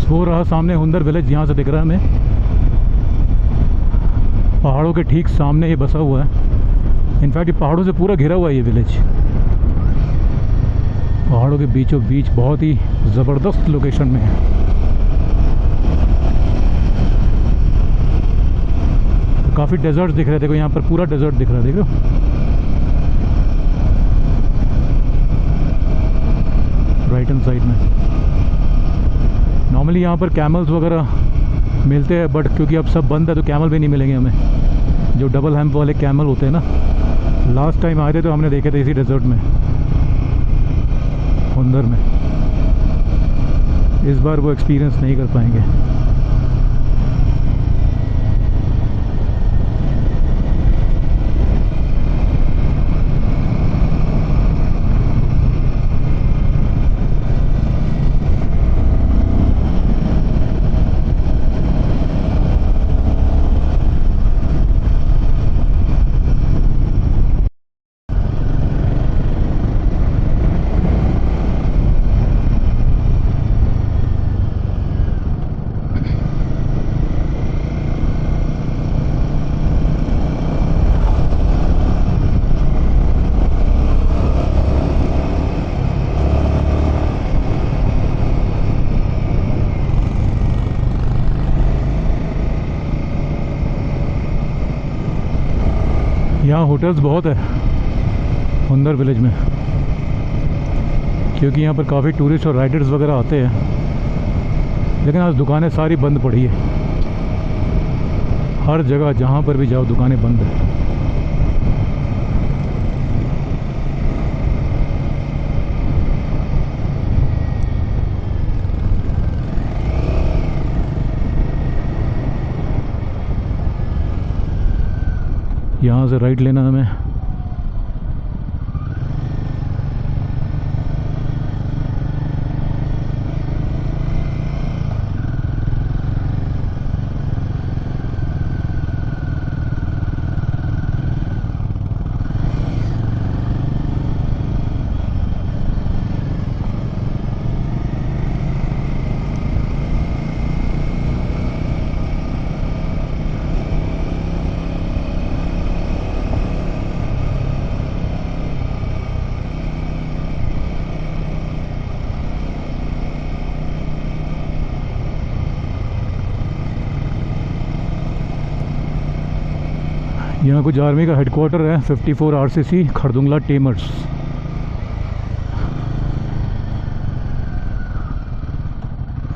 वो रहा सामने हुंदर विलेज, यहाँ से दिख रहा है हमें। पहाड़ों के ठीक सामने ये बसा हुआ है। इनफैक्ट ये पहाड़ों से पूरा घिरा हुआ है ये विलेज, पहाड़ों के बीचों बीच, बहुत ही ज़बरदस्त लोकेशन में है। काफ़ी डेजर्ट दिख रहे थे, देखो यहाँ पर पूरा डेजर्ट दिख रहा है, देखो। राइट हैंड साइड में नॉर्मली यहाँ पर कैमल्स वगैरह मिलते हैं, बट क्योंकि अब सब बंद है तो कैमल भी नहीं मिलेंगे हमें, जो डबल हैम्प वाले कैमल होते हैं ना। लास्ट टाइम आए थे तो हमने देखे थे इसी डेजर्ट में, हुंदर में। इस बार वो एक्सपीरियंस नहीं कर पाएंगे। यहाँ होटल्स बहुत है हुंदर विलेज में, क्योंकि यहाँ पर काफ़ी टूरिस्ट और राइडर्स वगैरह आते हैं। लेकिन आज दुकानें सारी बंद पड़ी है, हर जगह जहाँ पर भी जाओ दुकानें बंद है। यहाँ से राइट लेना हमें। यहाँ कुछ आर्मी का हेडक्वार्टर है, 54 RCC Khardung La tamers.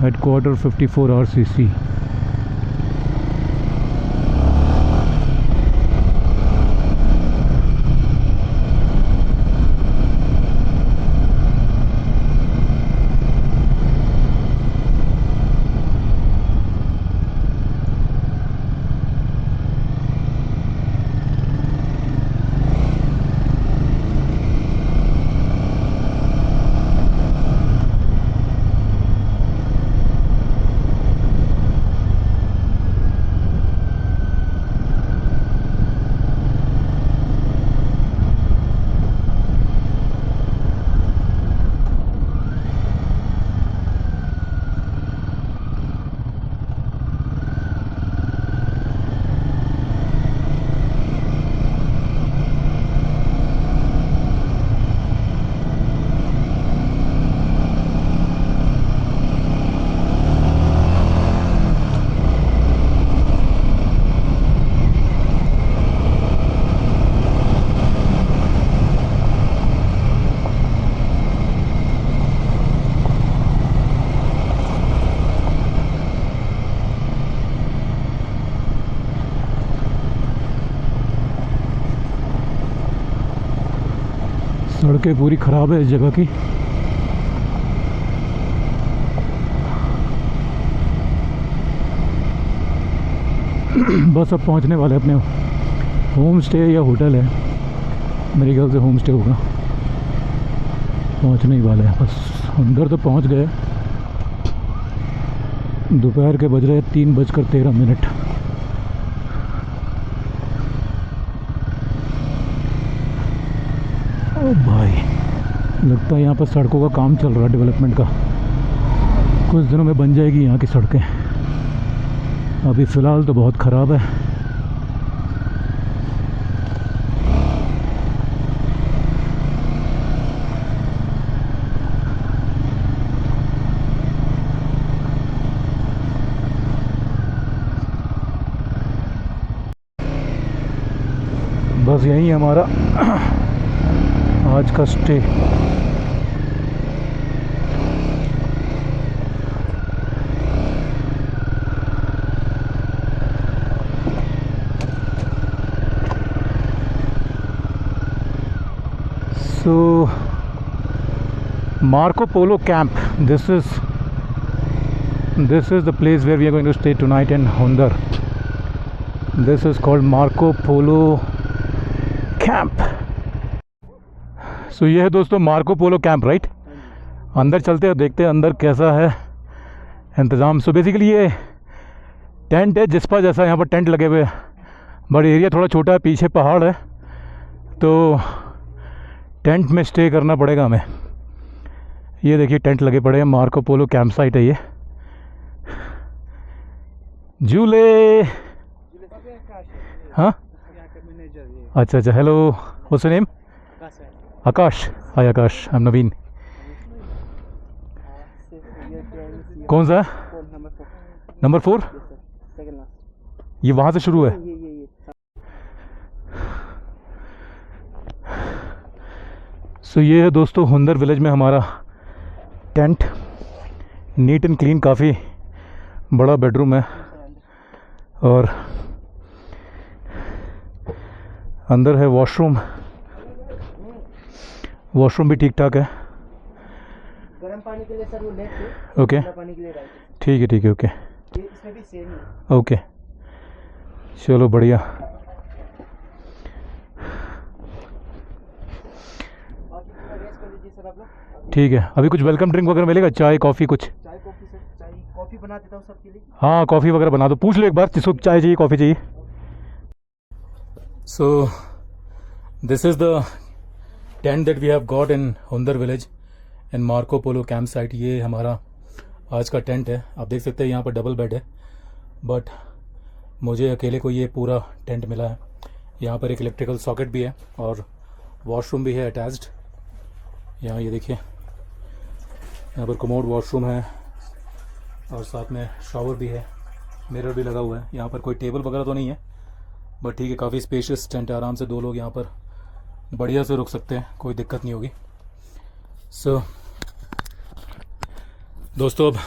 Headquarter 54 RCC। सड़कें पूरी ख़राब है इस जगह की। बस अब पहुंचने वाले अपने होम स्टे या होटल है, मेरे ख्याल से होम स्टे होगा। पहुंचने ही वाले हैं बस, अंदर तो पहुंच गए। दोपहर के बज रहे 3:13। ओ भाई, लगता है यहाँ पर सड़कों का काम चल रहा है, डेवलपमेंट का। कुछ दिनों में बन जाएगी यहाँ की सड़कें, अभी फ़िलहाल तो बहुत ख़राब है। बस यही है हमारा आज का stay. So Marco Polo camp, this is the place where we are going to stay tonight in Hundar. This is called Marco Polo camp. So ये है दोस्तों मार्को पोलो कैंप, राइट। अंदर चलते हैं, देखते हैं अंदर कैसा है इंतज़ाम। सो बेसिकली ये टेंट है, जिस्पा जैसा यहाँ पर टेंट लगे हुए हैं, बट एरिया थोड़ा छोटा है, पीछे पहाड़ है, तो टेंट में स्टे करना पड़ेगा हमें। ये देखिए टेंट लगे पड़े हैं, मार्को पोलो कैंप साइट है ये। झूले, हाँ अच्छा अच्छा। Hello, what's your name? Akash. Hi Akash, I am Naveen. कौन सा? नंबर 4। ये वहाँ से शुरू है। सो ये है दोस्तों हुंदर विलेज में हमारा टेंट, नीट एंड क्लीन, काफ़ी बड़ा बेडरूम है और अंदर है वॉशरूम। वॉशरूम भी ठीक ठाक है। गर्म पानी के लिए सर वो लेफ्ट है, ओके ठंडा पानी के लिए राइट है। ठीक है ठीक है, ओके इसमें भी सेम है। ओके चलो बढ़िया। सर आप लोग ठीक है, अभी कुछ वेलकम ड्रिंक वगैरह मिलेगा? चाय कॉफ़ी कुछ? चाय कॉफ़ी सर, चाय कॉफ़ी बना देता हूँ सबके लिए। हाँ कॉफ़ी वगैरह बना दो, पूछ लो एक बार जिसको चाय चाहिए कॉफ़ी चाहिए। So this is the tent that we have got in Hunder village in Marco Polo camp site. ये हमारा आज का टेंट है। आप देख सकते हैं यहाँ पर डबल बेड है, बट मुझे अकेले को ये पूरा टेंट मिला है। यहाँ पर एक इलेक्ट्रिकल सॉकेट भी है और वॉशरूम भी है अटैच्ड। यहाँ ये देखिए, यहाँ पर कमोड वॉशरूम है और साथ में शावर भी है, मिरर भी लगा हुआ है। यहाँ पर कोई टेबल वगैरह तो नहीं है, बट ठीक है, काफ़ी स्पेशियस टेंट है। आराम से 2 लोग यहाँ पर बढ़िया से रुक सकते हैं, कोई दिक्कत नहीं होगी। सो दोस्तों अब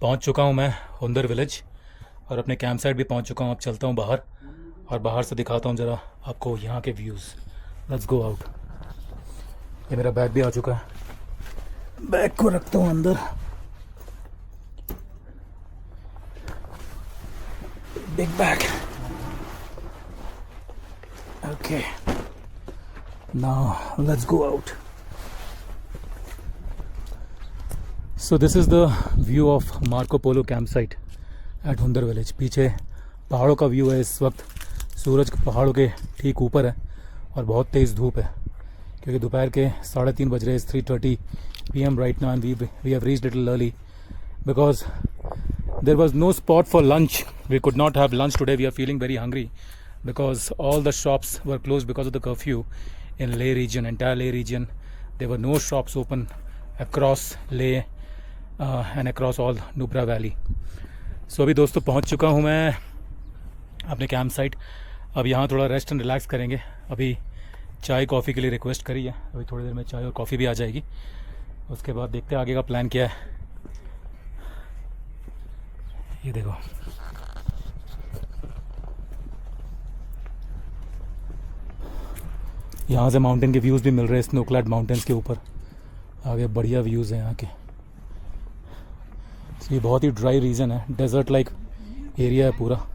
पहुँच चुका हूँ मैं हुंदर विलेज और अपने कैंप साइट भी पहुँच चुका हूँ। अब चलता हूँ बाहर और बाहर से दिखाता हूँ ज़रा आपको यहाँ के व्यूज़। Let's go out. ये मेरा बैग भी आ चुका है, बैग को रखता हूँ अंदर। Big bag, okay now let's go out. So this is the view of Marco Polo camp site at Hunder village. पीछे पहाड़ों का व्यू है। इस वक्त सूरज पहाड़ों के ठीक ऊपर है और बहुत तेज़ धूप है क्योंकि दोपहर के 3:30 बज रहे हैं। 3:30 PM right now and we have reached little early because there was no spot for lunch. We could not have lunch today. We are feeling very hungry because all the shops were closed because of the curfew in Leh region, entire Leh region. There were no shops open across Leh and across all Nubra Valley. So अभी दोस्तों पहुंच चुका हूं मैं अपने camp site. अब यहाँ थोड़ा रेस्ट एंड रिलैक्स करेंगे। अभी चाय कॉफ़ी के लिए रिक्वेस्ट करी है, अभी थोड़ी देर में चाय और कॉफ़ी भी आ जाएगी। उसके बाद देखते हैं आगे का प्लान क्या है। ये देखो, यहाँ से माउंटेन के व्यूज़ भी मिल रहे हैं, स्नो क्लैड माउंटेन्स के ऊपर आगे बढ़िया व्यूज़ हैं यहाँ के। ये बहुत ही ड्राई रीजन है, डेजर्ट लाइक एरिया है पूरा।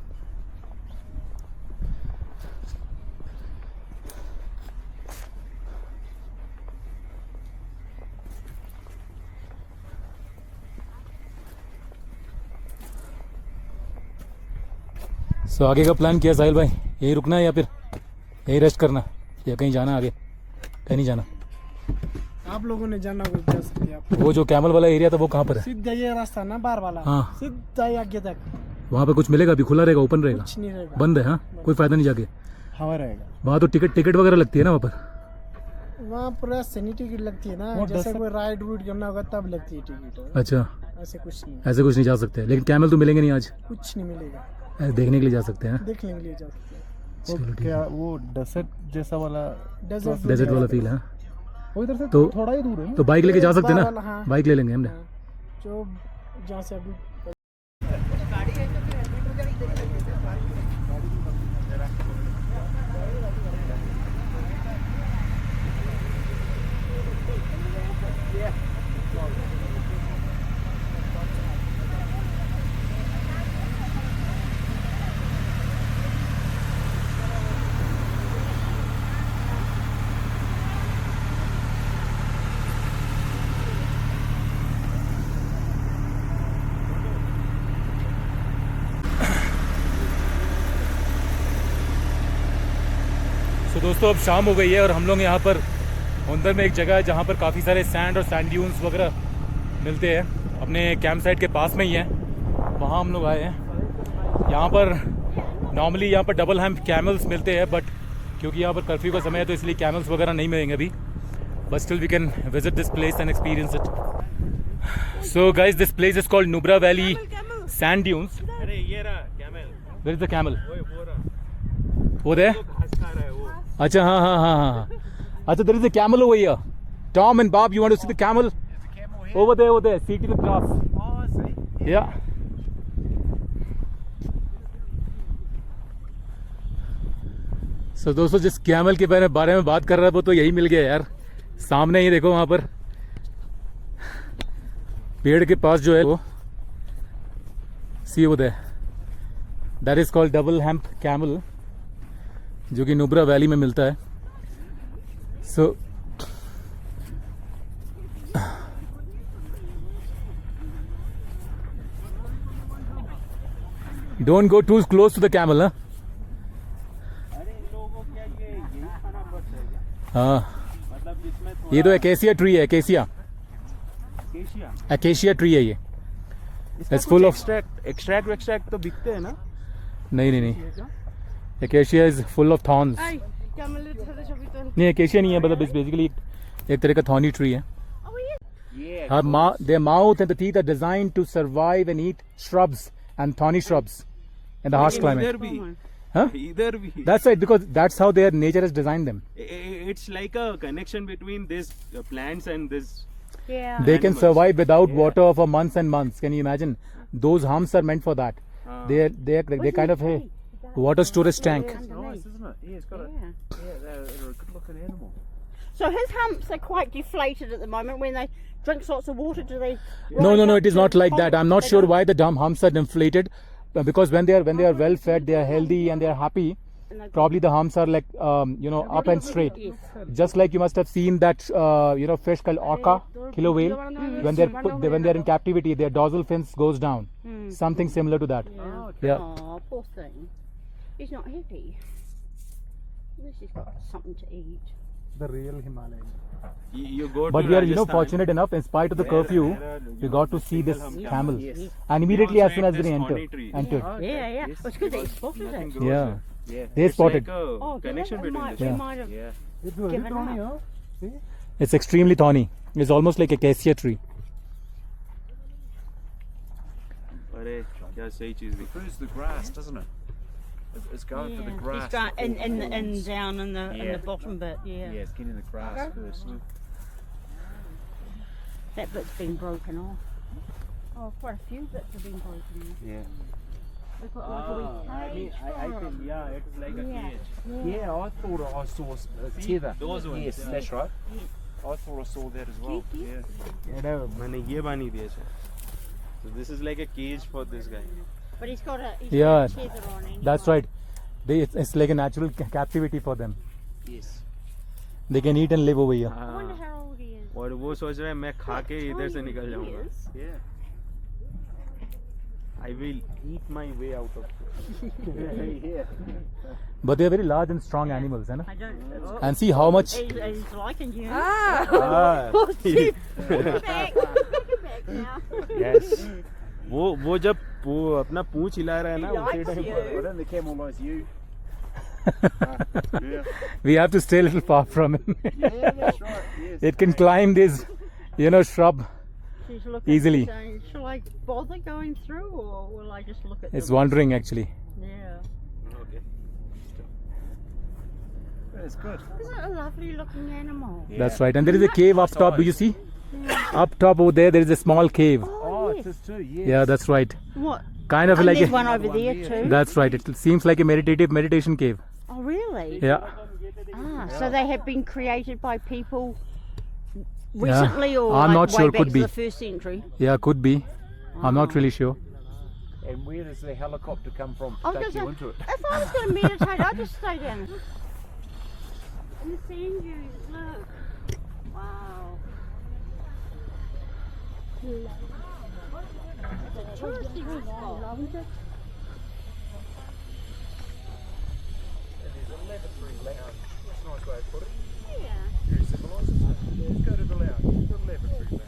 सो आगे का प्लान किया साहिल भाई? यही रुकना है या फिर यही रेस्ट करना या कहीं जाना आगे? कहीं नहीं जाना। आप लोगों ने जाना कुछ जा सकते हैं आप। वो जो कैमल वाला एरिया था वो कहाँ पर है? सीधा ये रास्ता ना बार वाला, हाँ। सीधा ही आगे तक वहाँ पे कुछ मिलेगा? अभी खुला रहेगा, ओपन रहेगा? कुछ नहीं रहेगा, बंद है? हाँ, कोई फायदा नहीं जाके। हवा रहेगा। वहाँ तो टिकट वगैरह लगती है ना वहाँ पर? वहाँ पूरा सैनी टिकट लगती है ना, जैसे कोई राइड रूट करना होगा तब लगती है टिकट, अच्छा, ऐसे कुछ नहीं, ऐसे कुछ नहीं जा सकते। लेकिन कैमल तो मिलेंगे नहीं आज? कुछ नहीं मिलेगा, ऐसे देखने के लिए जा सकते हैं? देखने के लिए जा सकते हैं। चलो ठीक क्या है। वो डेजर्ट जैसा वाला डेजर्ट वाला फील है। वो इधर से तो थोड़ा ही दूर है ना? तो बाइक लेके जा सकते हैं बार वाला, ना? हाँ। बाइक ले लेंगे हमने। जो जहाँ से अभी तो दोस्तों अब शाम हो गई है और हम लोग यहाँ पर अंदर में एक जगह है जहाँ पर काफ़ी सारे सैंड और सैंड ड्यून्स वगैरह मिलते हैं, अपने कैंप साइट के पास में ही है, वहाँ हम लोग आए हैं। यहाँ पर नॉर्मली यहाँ पर डबल हैम्प कैमल्स मिलते हैं, बट क्योंकि यहाँ पर कर्फ्यू का समय है तो इसलिए कैमल्स वगैरह नहीं मिलेंगे अभी, but still we can visit this place and experience it. So guys this place is called Nubra valley sand dunes. अरे ये रहा camel, where is the camel? वो रहा, वो दे? घास खा रहा है वो। अच्छा, हाँ हाँ हाँ हाँ। अच्छा, there is a camel over here. Tom and Bob, you want to see the camel? Over there, seated in the grass. Oh, I see. Yeah. So दोस्तों जिस कैमल के बारे में बात कर रहा है वो तो यही मिल गया यार, सामने ही देखो वहाँ पर पेड़ के पास जो है वो, see over there. That is called double hump camel, जो कि नुब्रा वैली में मिलता है। So don't go too close to the camel. हाँ, हाँ, ये तो एकेशिया ट्री है, एकेशिया ट्री है ये। इट्स फुल ऑफ एक्सट्रैक्ट तो बिकते हैं ना? नहीं, acacia is full of thorns. नहीं, एकेशिया नहीं है, मतलब इट्स बेसिकली एक तरह का थॉर्नी ट्री है। Their mouth and the teeth are designed to survive and eat shrubs and thorny shrubs in the harsh climate. इधर भी, Huh? इधर भी। That's right, because that's how their nature has designed them. It's like a connection between this plants and this. Yeah. They can Animals. survive without water for months and months. Can you imagine? Those humps are meant for that. They kind of a water storage tank. Nice, isn't it? Yeah, it's got Yeah. they're a good looking animal. So his humps are quite deflated at the moment. When they drink lots of water, do they? No, rise up it is to not the like top? that. I'm not They sure don't? why the humps are inflated, because when they are well fed, they are healthy and they are happy. And they've got- Probably the humps are like up and straight. Yes. Just like you must have seen that fish called orca, killer whale, when they're in captivity, their dorsal fins goes down. Something similar to that. Yeah. Oh, poor thing. He's not happy. At least he's got something to eat. The real Himalayan. You go But to we are Rajasthan. fortunate enough, in spite of the curfew, we got to see this camel. And immediately as soon as we entered. Yeah. Well, it's good that he spotted it. Yeah. Yeah. They It's spotted. like a Oh, connection we between might, the we two. might have Yeah. It's very given thorny, up. huh? See? It's extremely thorny. It's almost like a acacia tree. अरे क्या सही चीज भी। Prefers the grass, doesn't it? It's going for the Yeah. grass. He's got in down in the Yeah. bottom bit. Yeah, it's getting the grass first. That bit's been broken off. Oh, quite a few bits have been broken off. Yeah. They've got like a wee cage for 'em. yeah, it's like a Yeah. cage. Yeah, I thought I saw a tether. those ones, Yes, yeah. that's right. I thought I saw that as well. Yeah. मैंने ये बानी दिया था। So this is like a cage for this guy. But he's got a Yeah, tether on anyway. That's right. It's like a natural captivity for them. Yes. They can eat and live over here. I wonder how old he is. और वो सोच रहा है मैं खा के इधर से निकल जाऊंगा। He is. Yeah. I will eat my way out of it. But they are very large and strong animals, है ना? I don't. And see how much. He's liking you. Ah, Back. Back now. yes. वो जब वो अपना पूंछ हिला रहा है ना He उसी likes टाइम you. पर then the camel likes you. Yeah. We have to stay a little far from him. Yeah, that's right. Yes. It can climb this, shrub. She's looking. Easily. Saying, shall I bother going through, or will I just look at? It's the wandering actually. Yeah. Okay. That's good. Isn't it a lovely looking animal? That's right. And there is a cave up top. Do you see? Up top over there is a small cave. Oh, yes. it's this too. Yes. Yeah, that's right. What? Kind of And like there's a. one over there too. That's right. It seems like a meditation cave. Oh, really? Yeah. Ah, so they have been created by people recently, or I'm like not way sure, back could to be. the first century? Yeah, could be. I'm not really sure. And where does the helicopter come from I to was take you gonna into it? say, if I was going to meditate, I'd just stay down. And the sand dunes, look. Wow. It's a touristy spot, isn't it? There's a lavatory lounge. That's a nice way to put it. Yeah. Very civilised, isn't it? Let's go to the lounge. The lavatory lounge.